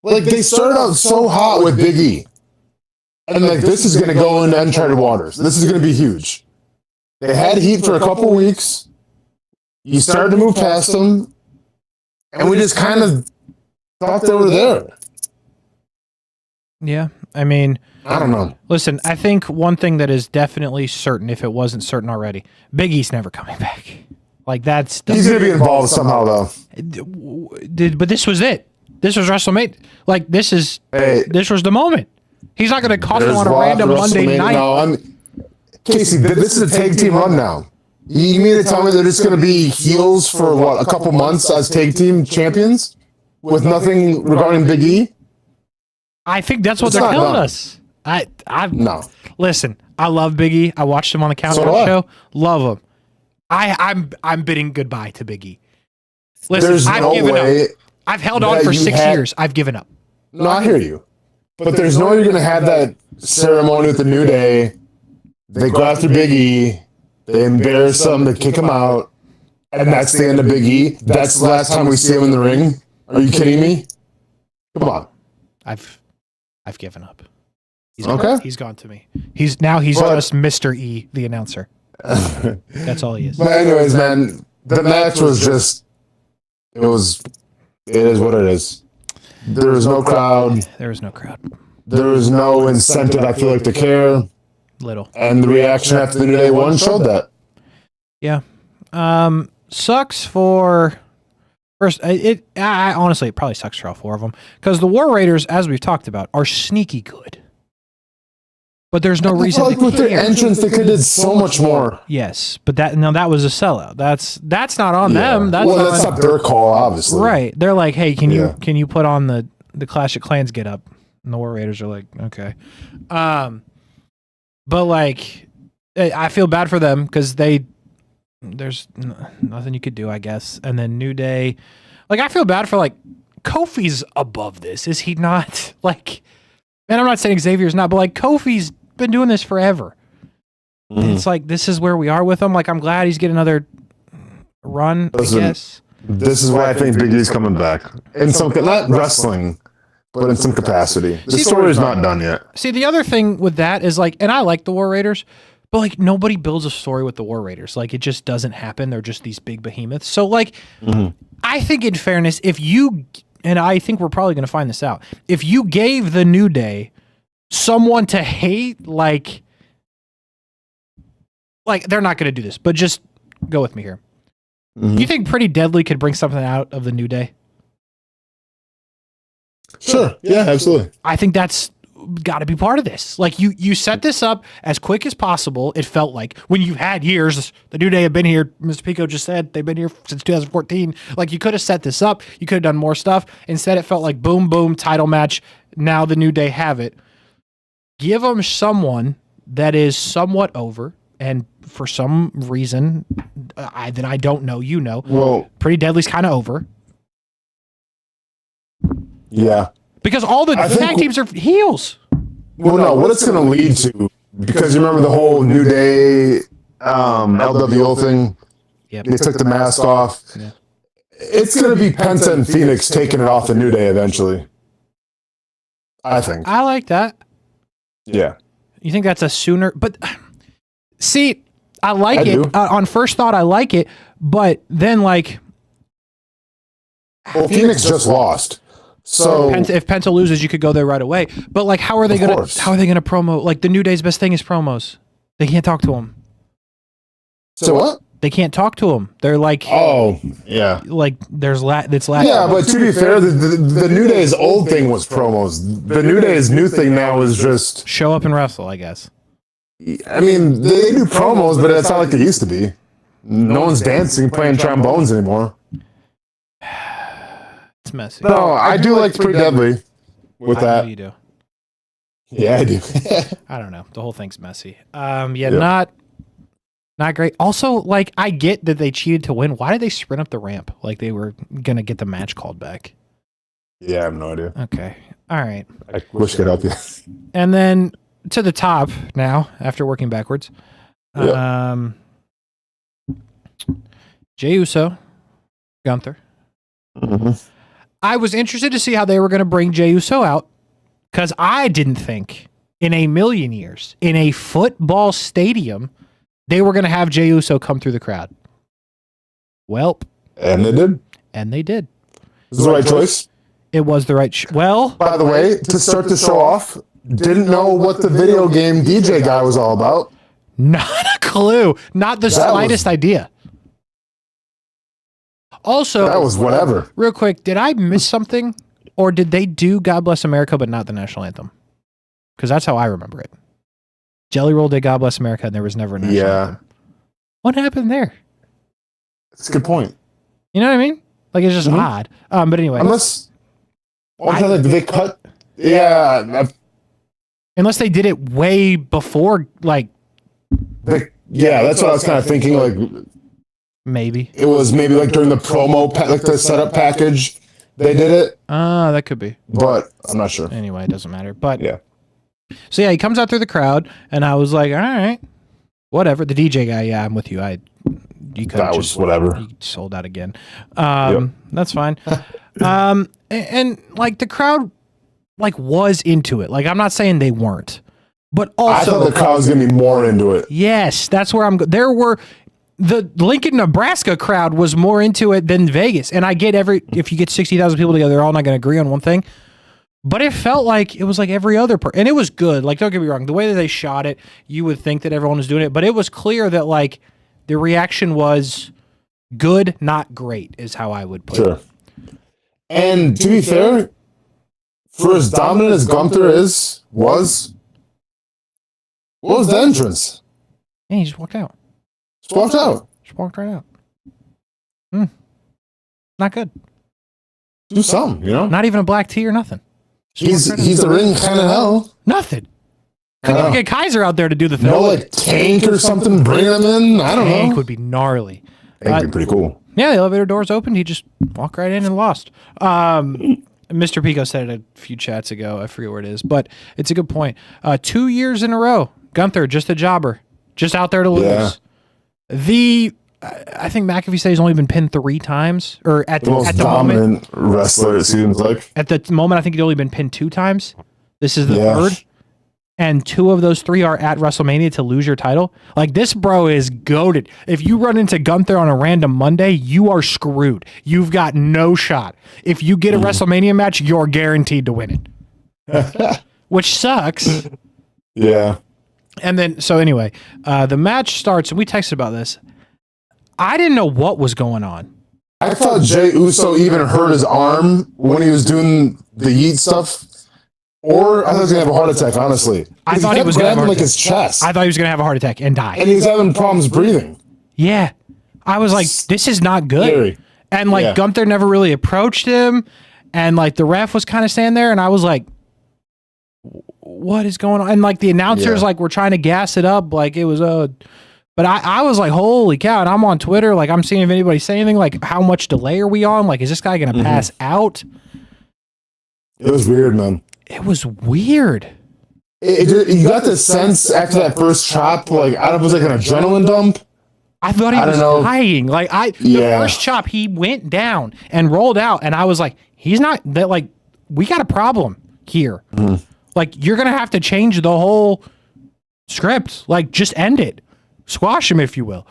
Like they started out so hot with Big E. And like this is gonna go into uncharted waters. This is gonna be huge. They had heat for a couple weeks. You started to move past them. And we just kind of thought they were there. Yeah, I mean, I don't know. listen, I think one thing that is definitely certain, if it wasn't certain already, Big E's never coming back. Like that's He's gonna be involved somehow though. but this was it. This was WrestleMania. Like this was the moment. He's not going to cost him on a random Monday night. No, Kasey, this is a tag team run now. You mean to tell me that it's going to be heels for what, a couple months as tag team champions with nothing regarding Big E? I think that's what It's they're not telling done. us. No. Listen, I love Big E. I watched him on the Countdown do I. show. Love him. I'm bidding goodbye to Big E. Listen, There's I've no given way. up. I've held on that for you 6 had- years. I've given up. No, I hear you. But there's no way you're going to have that ceremony with the New Day. They go after Big E. They embarrass him. They kick him out. And that's the end of Big E. That's the last time we see him in the ring. Are you kidding me? Come on. I've given up. Okay. He's gone to me. He's just Mr. E, the announcer. That's all he is. But anyways, man, the match was just, it is what it is. There was no crowd. There was no crowd. There was no incentive, I feel like, to care. Little. And the reaction after the New Day won showed that. Yeah. Sucks for first. I honestly, it probably sucks for all four of them because the War Raiders, as we've talked about, are sneaky good. But there's no reason. Like with their entrance, they could have did so much more. Yes, but that was a sellout. That's not on them. That's that's not their call, obviously. right. They're like, hey, can you put on the Clash of Clans get up? And the War Raiders are like, okay. But like, I feel bad for them because there's nothing you could do, I guess. And then New Day, like, I feel bad for like Kofi's above this, is he not? Like, and I'm not saying Xavier's not, but like Kofi's been doing this forever. And it's like, this is where we are with him. Like, I'm glad he's getting another run, Listen, I guess. This is why I think Big E's coming back. In some, not wrestling, but in some capacity. The story's not done yet. See, the other thing with that is like, and I like the War Raiders, but like nobody builds a story with the War Raiders. Like, it just doesn't happen. They're just these big behemoths. So like, I think in fairness, if you, and I think we're probably going to find this out, if you gave the New Day someone to hate, like they're not going to do this, but just go with me here. You think Pretty Deadly could bring something out of the New Day? Sure. Yeah, absolutely. I think that's got to be part of this. Like, you set this up as quick as possible. It felt like when you've had years, the New Day have been here. Mr. Pico just said they've been here since 2014. Like, you could have set this up. You could have done more stuff. Instead, it felt like boom, boom, title match. Now the New Day have it. Give them someone that is somewhat over, and for some reason that I don't know, you know, Well, Pretty Deadly's kind of over. yeah. Because all the tag teams are heels. Well, no, what it's going to lead to, because you remember the whole New Day LWO thing? Yep. They took the mask off. Yeah. It's going to be Penta and Phoenix taking it off the New Day eventually. I think. I like that. Yeah. You think that's a sooner? But see, I like I it. do. On first thought, I like it. But then, like, Well, Phoenix just lost. So if Penta loses, you could go there right away. But like, how are they gonna promo? Like, the New Day's best thing is promos. They can't talk to him. So what? They can't talk to him. They're like, Oh, yeah. like there's it's Yeah, but to be fair, the New Day's old thing was promos. The New Day's new thing now is just... show up and wrestle, I guess. I mean, they do promos, but it's not like they used to be. No one's dancing, playing trombones anymore. It's messy. No, I do like Pretty Deadly with I know that. you do. Yeah, I do. I don't know. The whole thing's messy. Not great. Also, like, I get that they cheated to win. Why did they sprint up the ramp like they were gonna get the match called back? Yeah, I have no idea. Okay. All right. I wish I could help you. And then to the top now, after working backwards. Yep. Jey Uso, Gunther. Mm-hmm. I was interested to see how they were going to bring Jey Uso out, because I didn't think in a million years, in a football stadium, they were going to have Jey Uso come through the crowd. Welp. And they did. And they did. This is the right choice. It was the right... well... By the way, to start the show off, didn't know what the video game DJ guy was all about. Not a clue. Not the slightest idea. Also... that was whatever. Real quick, did I miss something? Or did they do God Bless America but not the national anthem? Because that's how I remember it. Jelly Roll did God Bless America and there was never a national anthem. What happened there? That's a good point. You know what I mean? Like, it's just odd. But anyway. Unless... did they cut... Yeah. Unless they did it way before, like... yeah, that's what I was kind of thinking. Like, maybe. it was maybe like during the promo, like the setup package, they did it. That could be. But I'm not sure. Anyway, it doesn't matter. But yeah. So yeah, he comes out through the crowd, and I was like, all right, whatever. The DJ guy, yeah, I'm with you. You could That was whatever. He sold out again. That's fine. And like the crowd, like, was into it. Like, I'm not saying they weren't, but also I thought the crowd was gonna be more into it. Yes, that's where I'm. There were. The Lincoln, Nebraska crowd was more into it than Vegas. And I get if you get 60,000 people together, they're all not going to agree on one thing. But it felt like it was like every other and it was good. Like, don't get me wrong. The way that they shot it, you would think that everyone was doing it. But it was clear that, like, the reaction was good, not great, is how I would put it. And to be fair, for as dominant as Gunther was, what was the entrance? And he just walked out. Just walked out. Just walked right out. Not good. Do something, you know? Not even a black tee or nothing. He's the ring kind of hell. Nothing. Couldn't even get Kaiser out there to do the thing. No, like, tank or something, bring him in. I don't know. Tank would be gnarly. Tank would be pretty cool. Yeah, the elevator doors opened. He just walked right in and lost. Mr. Pico said it a few chats ago. I forget where it is, but it's a good point. 2 years in a row, Gunther, just a jobber, just out there to lose. Yeah. I think McAfee said he's only been pinned 3 times, or at the dominant moment, wrestler. It seems like at the moment, I think he'd only been pinned 2 times. This is the third, and 2 of those 3 are at WrestleMania to lose your title. Like, this bro is goated. If you run into Gunther on a random Monday, you are screwed. You've got no shot. If you get a WrestleMania match, you're guaranteed to win it, which sucks. Yeah. And then, so anyway, the match starts, and we texted about this. I didn't know what was going on. I thought Jey Uso even hurt his arm when he was doing the yeet stuff. Or I thought he was going to have a heart attack, honestly. I thought he was going to have like his chest. I thought he was going to have a heart attack and die. And he was having problems breathing. Yeah. I was like, this is not good. Scary. And like, Gunther never really approached him. And like, the ref was kind of standing there, and I was like, what is going on? And like, the announcers like were trying to gas it up, like it was but I was like, holy cow. And I'm on Twitter, like, I'm seeing if anybody say anything, like, how much delay are we on? Like, is this guy gonna pass out? It was weird, man. It was weird. You got the sense after that first chop, like, I don't know if it was like an adrenaline dump. I thought he was dying. Like the first chop, he went down and rolled out, and I was like, he's not that. Like, we got a problem here. Mm. Like, you're gonna have to change the whole script. Like, just end it, squash him, if you will.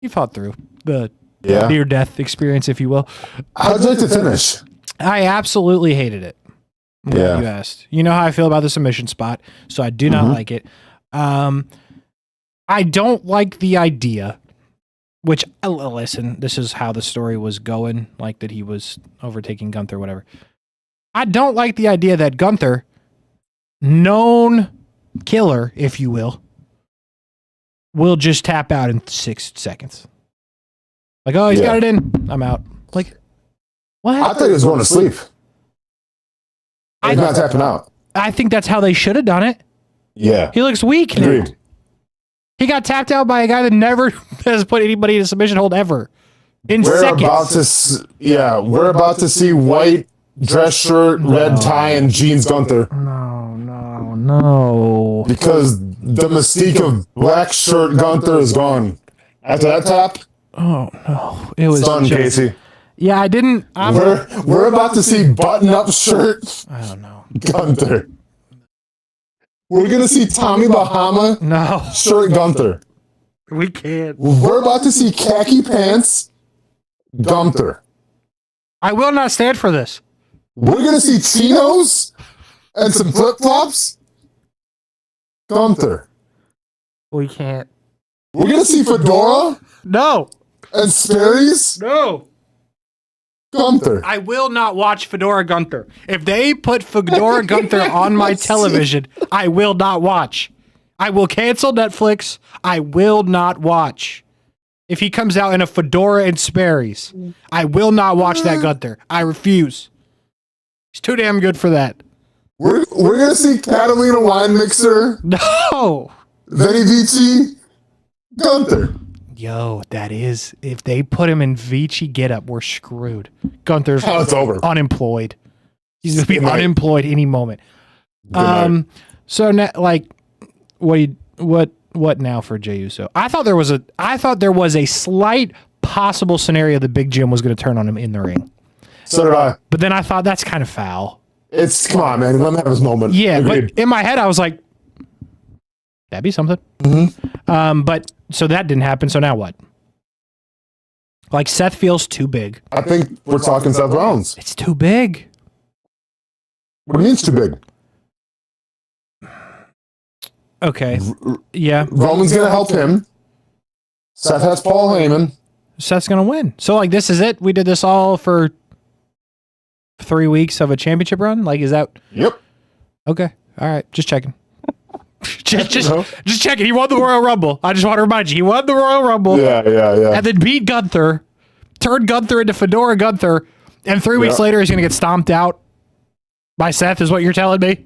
He fought through the near death experience, if you will. How'd you like to finish? I absolutely hated it. Yeah. You asked. You know how I feel about the submission spot, so I do not like it. I don't like the idea, which, listen, this is how the story was going, like that he was overtaking Gunther, whatever. I don't like the idea that Gunther, known killer, if you will just tap out in 6 seconds. Like, oh, he's got it in. I'm out. Like, what? I thought he was going to sleep. He's not tapping out. I think that's how they should have done it. Yeah. He looks weak. Agreed. He got tapped out by a guy that never has put anybody in a submission hold ever. We're about to see white dress shirt, red tie, and jeans Gunther. No. Because the mystique of black shirt Gunther is gone. After that tap, oh no, it was done, Kasey. Yeah, I didn't. We're about to see button-up shirt. I don't know, Gunther. We're gonna see Tommy Bahama. No shirt Gunther. We can't. We're about to see khaki pants. Gunther. I will not stand for this. We're gonna see chinos and some flip flops. Gunther. We can't. We're gonna see fedora. No. And Sperry's. No. Gunther. I will not watch Fedora Gunther. If they put Fedora Gunther on my television, I will not watch. I will cancel Netflix. I will not watch. If he comes out in a fedora and Sperry's, I will not watch that Gunther. I refuse. He's too damn good for that. We're gonna see Catalina wine mixer. No. Vinny Vici. Gunther. Yo, that is, if they put him in Vici getup, we're screwed. Gunther's it's over. Unemployed. He's gonna be unemployed any moment. So now, like, what now for Jey Uso? I thought there was a slight possible scenario the Big Jim was going to turn on him in the ring. So did I. But then I thought that's kind of foul. Come on, man. Let him have his moment. Yeah, but in my head I was like, that'd be something. Mm-hmm. But so that didn't happen. So now what? Like, Seth feels too big. I think we're talking Seth Rollins. It's too big. What do you mean it's too big? Okay. Yeah. Roman's going to help him. Seth has Paul Heyman. Seth's going to win. So, like, this is it? We did this all for 3 weeks of a championship run? Like, is that... Yep. Okay. All right. Just checking. just checking. He won the Royal Rumble. I just want to remind you, he won the Royal Rumble. Yeah. And then beat Gunther, turned Gunther into Fedora Gunther, and 3 weeks later he's going to get stomped out by Seth, is what you're telling me?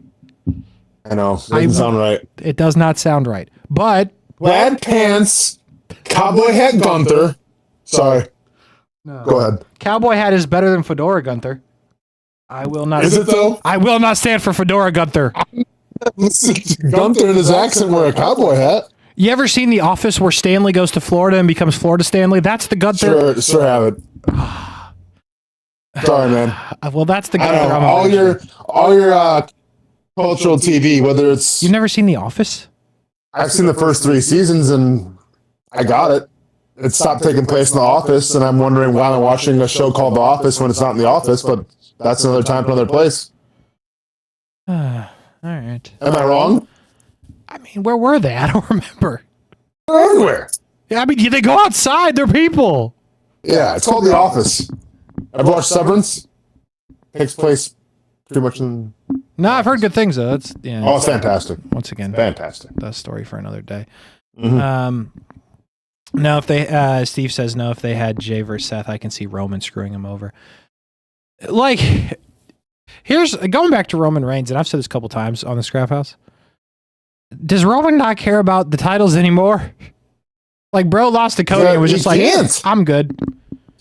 I know. It doesn't sound right. It does not sound right. But... Plaid pants, cowboy hat Gunther. Sorry. No. Go ahead. Cowboy hat is better than Fedora Gunther. I will not... Is it, though? I will not stand for Fedora Gunther. Gunther and his accent wear a cowboy hat. You ever seen The Office where Stanley goes to Florida and becomes Florida Stanley? That's the Gunther. Sure have it. Sorry, man. Well, that's the Gunther. All your cultural TV, whether it's... You've never seen The Office? I've seen the first 3 seasons and I got it. It stopped taking place in The Office, and I'm wondering why I'm watching a show called The Office when it's not in The Office, but that's another time for another place. All right. Am I wrong? I mean, where were they? I don't remember. They're everywhere. Yeah, I mean, they go outside. They're people. Yeah, it's called The Office. I've watched Severance. Takes place pretty much in... No, I've heard good things, though. It's fantastic. Once again, fantastic. That's a story for another day. Mm-hmm. No, if they... Steve says, no, if they had Jey versus Seth, I can see Roman screwing him over. Like... Here's going back to Roman Reigns, and I've said this a couple times on the Scrap House. Does Roman not care about the titles anymore? Like, bro lost to Cody and was just like, I'm good.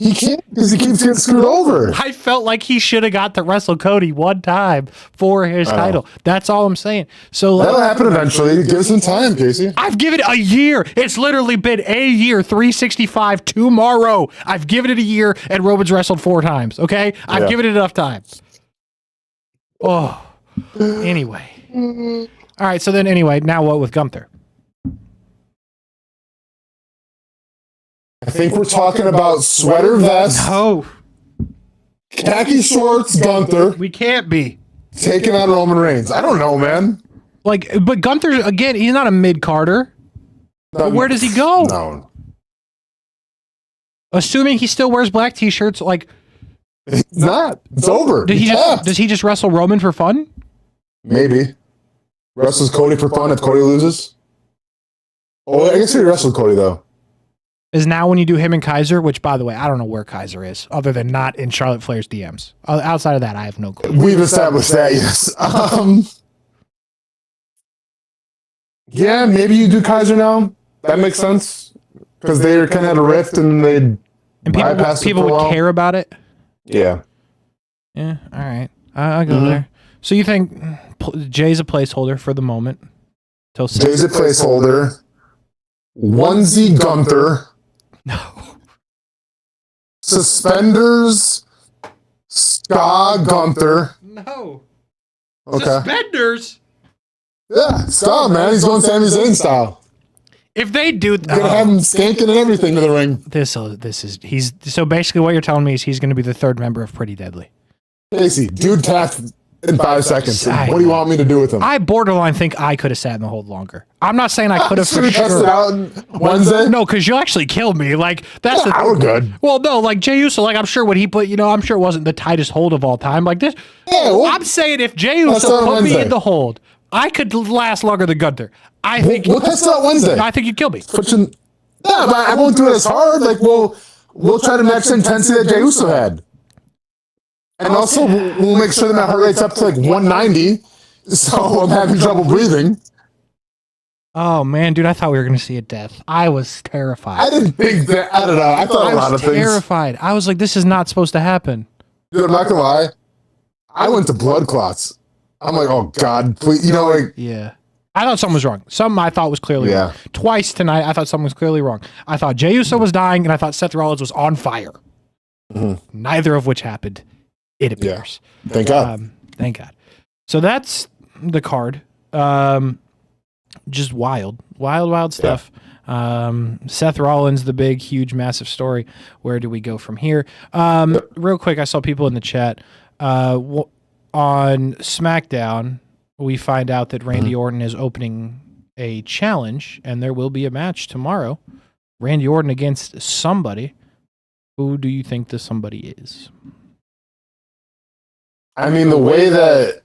He can't because he keeps getting screwed over. I felt like he should have got to wrestle Cody one time for his title. That's all I'm saying. So that'll happen eventually. Give some time, Kasey. I've given it a year. It's literally been a year, 365 tomorrow. I've given it a year, and Roman's wrestled 4 times. Okay, I've given it enough time. Oh, anyway. All right. So then, anyway, now what with Gunther? I think we're talking about sweater vest. No, Khaki shorts, Gunther we can't be. taking on Roman Reigns. I don't know, man. Like, but Gunther, again, he's not a mid-carder. But where does he go? No. Assuming he still wears black t-shirts, like, It's not. It's over. does he just wrestle Roman for fun? Maybe. Wrestles Cody for fun if Cody loses. Oh, I guess he wrestled Cody, though. Is now when you do him and Kaiser, which, by the way, I don't know where Kaiser is, other than not in Charlotte Flair's DMs. Outside of that, I have no clue. We've established that, yes. Yeah, maybe you do Kaiser now. That makes sense. Because they kind of had a rift and they And people would care about it? Yeah. Yeah, all right. I'll go there. So you think Jay's a placeholder for the moment? Jay's a placeholder. Onesie Gunther. No. Suspenders. Ska Gunther. No. Okay. Suspenders? Yeah, Ska, man. He's going Sami Zayn style. If they do... Gonna have him skanking and everything to the ring. He's so basically what you're telling me is he's going to be the 3rd member of Pretty Deadly. Kasey, dude tapped in 5 seconds. What do you want me to do with him? I borderline think I could have sat in the hold longer. I'm not saying I could have for Test it sure. out on Wednesday? No, because you actually killed me. Like that's Yeah, we're good. Well, no, like Jey Uso, like I'm sure what he put, I'm sure it wasn't the tightest hold of all time. Like this, Yeah, well, I'm saying if Jey that's Uso on put me Wednesday. in the hold, I could last longer than Gunther. I think we'll test it out Wednesday. I think you'd kill me. Yeah, but I won't do it as hard. Like we'll try to match the intensity that Jey Uso had. And also, we'll make sure that my heart rate's up to like 190, so I'm having trouble breathing. Oh man, dude, I thought we were gonna see a death. I was terrified. I didn't think that. I don't know. I thought a lot of things. Terrified. I was like, this is not supposed to happen. Dude, I'm not gonna lie. I went to blood clots. I'm like, oh god, please. Yeah. I thought something was wrong. Something I thought was clearly wrong. Twice tonight, I thought something was clearly wrong. I thought Jey Uso was dying, and I thought Seth Rollins was on fire. Neither of which happened. It appears. Yeah. Thank God. Thank God. So that's the card. Just wild stuff. Seth Rollins, the big, huge, massive story. Where do we go from here? Real quick, I saw people in the chat. On SmackDown, we find out that Randy Orton is opening a challenge, and there will be a match tomorrow. Randy Orton against somebody. Who do you think the somebody is? I mean, the way that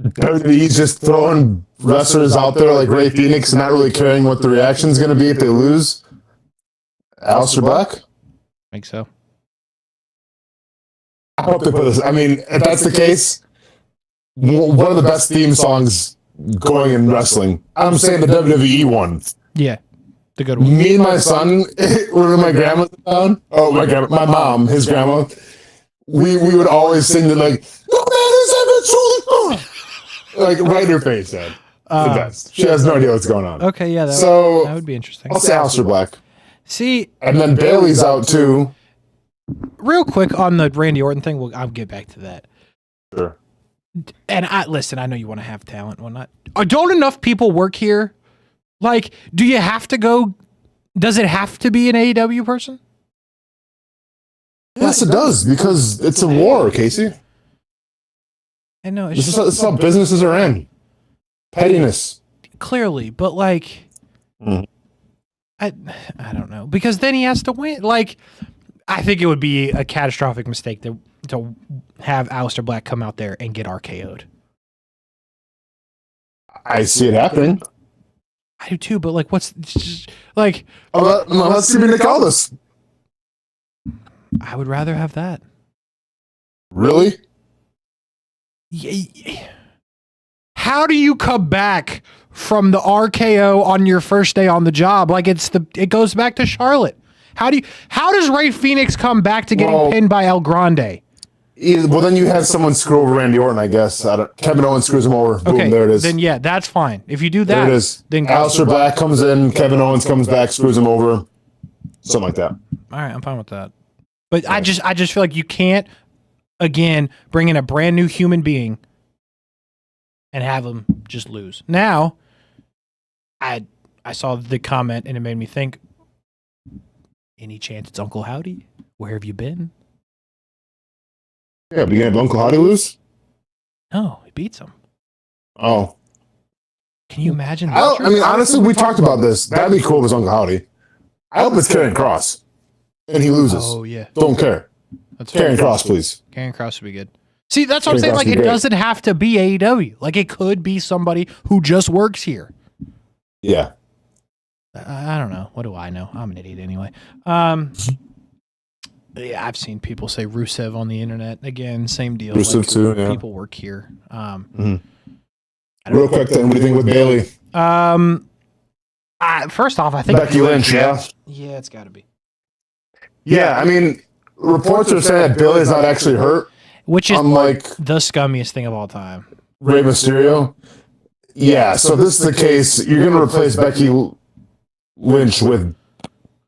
WWE's just throwing wrestlers out there like Ray Phoenix and not really caring what the reaction's going to be if they lose. Aleister Black? I think so. I hope they put this. I mean, if that's the case, one of the best theme songs going in wrestling. I'm saying the WWE one. Yeah, the good one. Me and my son, were in my grandma's town. Oh, my mom, his grandma. We would always sing the like, no man is ever truly like right in her face, Ed. The best. She has no idea what's going on. Okay, yeah, that would be interesting. I'll say Aleister Black. See, and then Bailey's out too. Real quick on the Randy Orton thing, I'll get back to that. Sure. And listen, I know you want to have talent and whatnot. Don't enough people work here? Like, do you have to go? Does it have to be an AEW person? Yes, it does, because it's a war, Kasey. I know. This is how businesses are in. Pettiness. Clearly, but like, I don't know. Because then he has to win. Like, I think it would be a catastrophic mistake to have Aleister Black come out there and get RKO'd. I see it happening. I do too, but like, what's just, like? Let's see Nick Aldis. I would rather have that. Really? How do you come back from the RKO on your first day on the job? Like it goes back to Charlotte. How does Rey Fenix come back to getting pinned by El Grande? Well, then you have someone screw over Randy Orton, I guess. Kevin Owens screws him over. Boom, Okay, there it is. then yeah, that's fine. If you do that, There it is. then Aleister Black comes in, Kevin Owens comes back, screws him over. Something like that. All right, I'm fine with that. But I just feel like you can't, again, bring in a brand new human being and have him just lose. Now, I saw the comment and it made me think, any chance it's Uncle Howdy? Where have you been? Yeah, beginning of Uncle Howdy lose? No, he beats him. Oh. Can you imagine? I mean, honestly, we talked about this. That'd be cool if it was Uncle Howdy. I hope it's Karrion Kross. And he loses. Oh, yeah. Don't care. That's Karrion Kross, please. Karrion Kross would be good. See, that's what I'm Karrion saying. Kross Like, would it be great. doesn't have to be AEW. Like, it could be somebody who just works here. Yeah. I don't know. What do I know? I'm an idiot anyway. Yeah, I've seen people say Rusev on the internet. Again, same deal. Rusev too, yeah. People work here. Real quick then, what do you think with Bailey? First off, I think Becky Lynch, yeah? Yeah, it's got to be. Yeah, I mean, reports are saying that Bailey's not actually hurt, Which is unlike the scummiest thing of all time. Rey Mysterio. Yeah, so if this is the case, you're going to replace Becky Lynch with...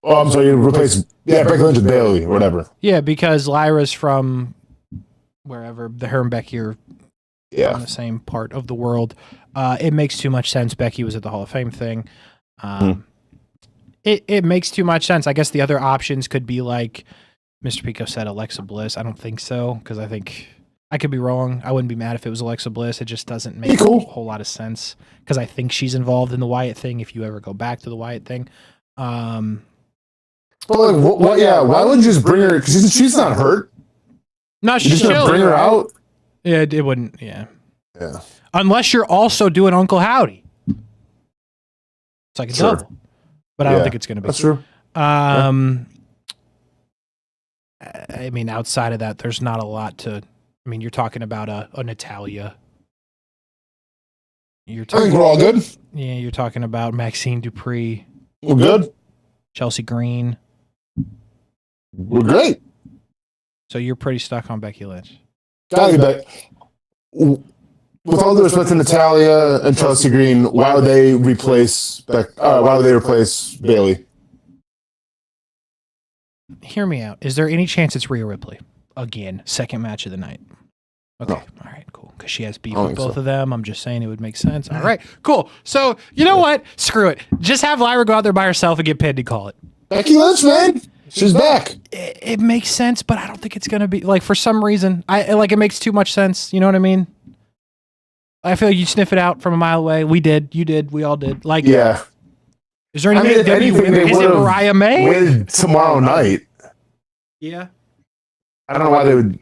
Oh, I'm sorry, you replace... Yeah, Becky Lynch with Bailey, or whatever. Yeah, because Lyra's from wherever. Her and Becky are Yeah. on the same part of the world. It makes too much sense. Becky was at the Hall of Fame thing. It makes too much sense. I guess the other options could be like Mr. Pico said, Alexa Bliss. I don't think so, because I think I could be wrong. I wouldn't be mad if it was Alexa Bliss. It just doesn't make a whole lot of sense, because I think she's involved in the Wyatt thing, if you ever go back to the Wyatt thing. But like, what? Yeah, why would you just bring her? Because she's not hurt. No, You're she's just going to chilling, bring her right? out? Yeah, it wouldn't. Yeah. Yeah. Unless you're also doing Uncle Howdy. It's like a double. But I don't think it's going to be. That's true. I mean, outside of that, there's not a lot to. I mean, you're talking about a Natalia. You're I talking, think we're all good. yeah, you're talking about Maxine Dupree, We're good. Chelsea Green. We're great. So you're pretty stuck on Becky Lynch. Gotta be back. With all due respect to Natalia and Chelsea Green, why would they replace Bailey? Hear me out. Is there any chance it's Rhea Ripley? Again, second match of the night. Okay. No. All right, cool. Because she has beef I don't with think both so. of them. I'm just saying it would make sense. All right, cool. So, you know what? Screw it. Just have Lyra go out there by herself and get pinned and call it. Becky Lynch, man. She's back. It makes sense, but I don't think it's going to be, like, for some reason, it makes too much sense. You know what I mean? I feel like you sniff it out from a mile away. We did. You did. We all did. Like, Yeah. is there anything? I mean, if anything, they is it would've Mariah May? Waited tomorrow night. Yeah. I don't know why they would.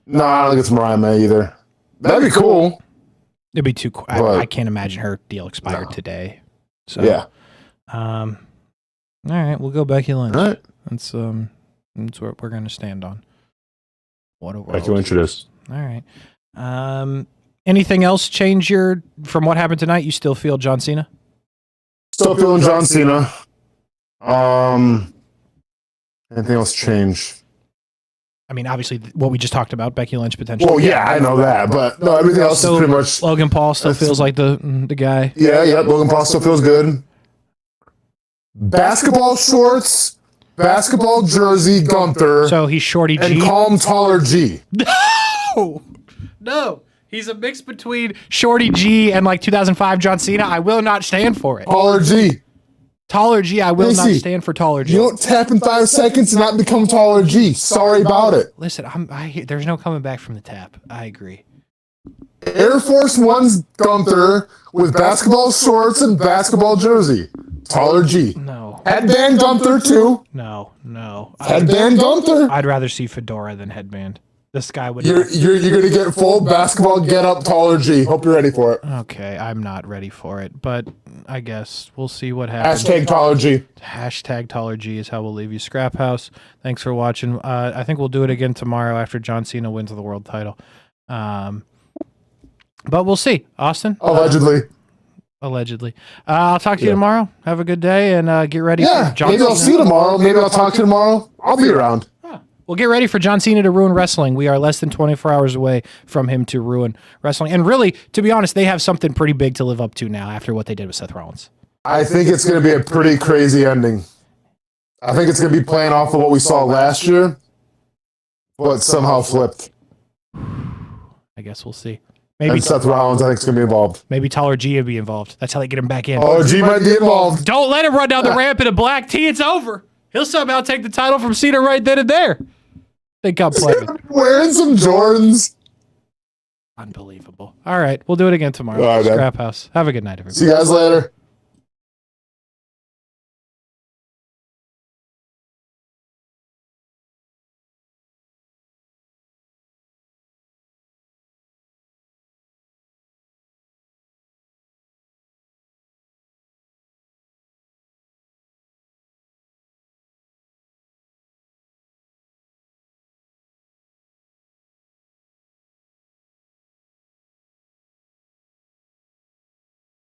No, I don't think it's Mariah May either. That'd be cool. It'd be too. But- I can't imagine her deal expired today. So Yeah. All right, we'll go Becky Lynch. All right. That's what we're gonna stand on. What a world. Becky Lynch it is. All right. Anything else change from what happened tonight? You still feel John Cena? Still feeling John Cena. Anything else change? I mean, obviously, what we just talked about, Becky Lynch potentially. Well, yeah, I know that, but no, everything else So, is pretty much. Logan Paul still feels like the guy. Yeah, Logan Paul still feels good. Basketball shorts, basketball jersey, Gunther, So he's Shorty and G. calm taller G. No. He's a mix between Shorty G and like 2005 John Cena. I will not stand for it. Taller G. Taller G, I will not Casey, stand for taller G. You don't tap in 5 seconds and not become taller G. Sorry about it. Listen, there's no coming back from the tap. I agree. Air Force One's Gunther with basketball shorts and basketball jersey. Taller G. No. Headband Gunther too. No. Headband Gunther. I'd rather see fedora than headband. This guy would. You're gonna get full basketball get up taller G. Hope you're ready for it. Okay, I'm not ready for it, but I guess we'll see what happens. Hashtag taller G. Hashtag taller G is how we'll leave you. Scrap House. Thanks for watching. I think we'll do it again tomorrow after John Cena wins the world title. But we'll see. Austin? Allegedly. Allegedly. I'll talk to you tomorrow. Have a good day and get ready Yeah, for John maybe I'll Cena. see you tomorrow. Maybe I'll talk to you tomorrow. I'll be around. Well, get ready for John Cena to ruin wrestling. We are less than 24 hours away from him to ruin wrestling. And really, to be honest, they have something pretty big to live up to now after what they did with Seth Rollins. I think it's going to be a pretty crazy ending. I think it's going to be playing off of what we saw last year, but somehow flipped. I guess we'll see. And Seth Rollins, I think, is going to be involved. Maybe Taller G will be involed. That's how they get him back in. Oh, G might be involved. Don't let him run down the ramp in a black tee. It's over. He'll somehow take the title from Cena right then and there. Think I'm playing. Wearing some Jordans. Unbelievable. All right. We'll do it again tomorrow. All right, man. Scrap House. Have a good night, everybody. See you guys later.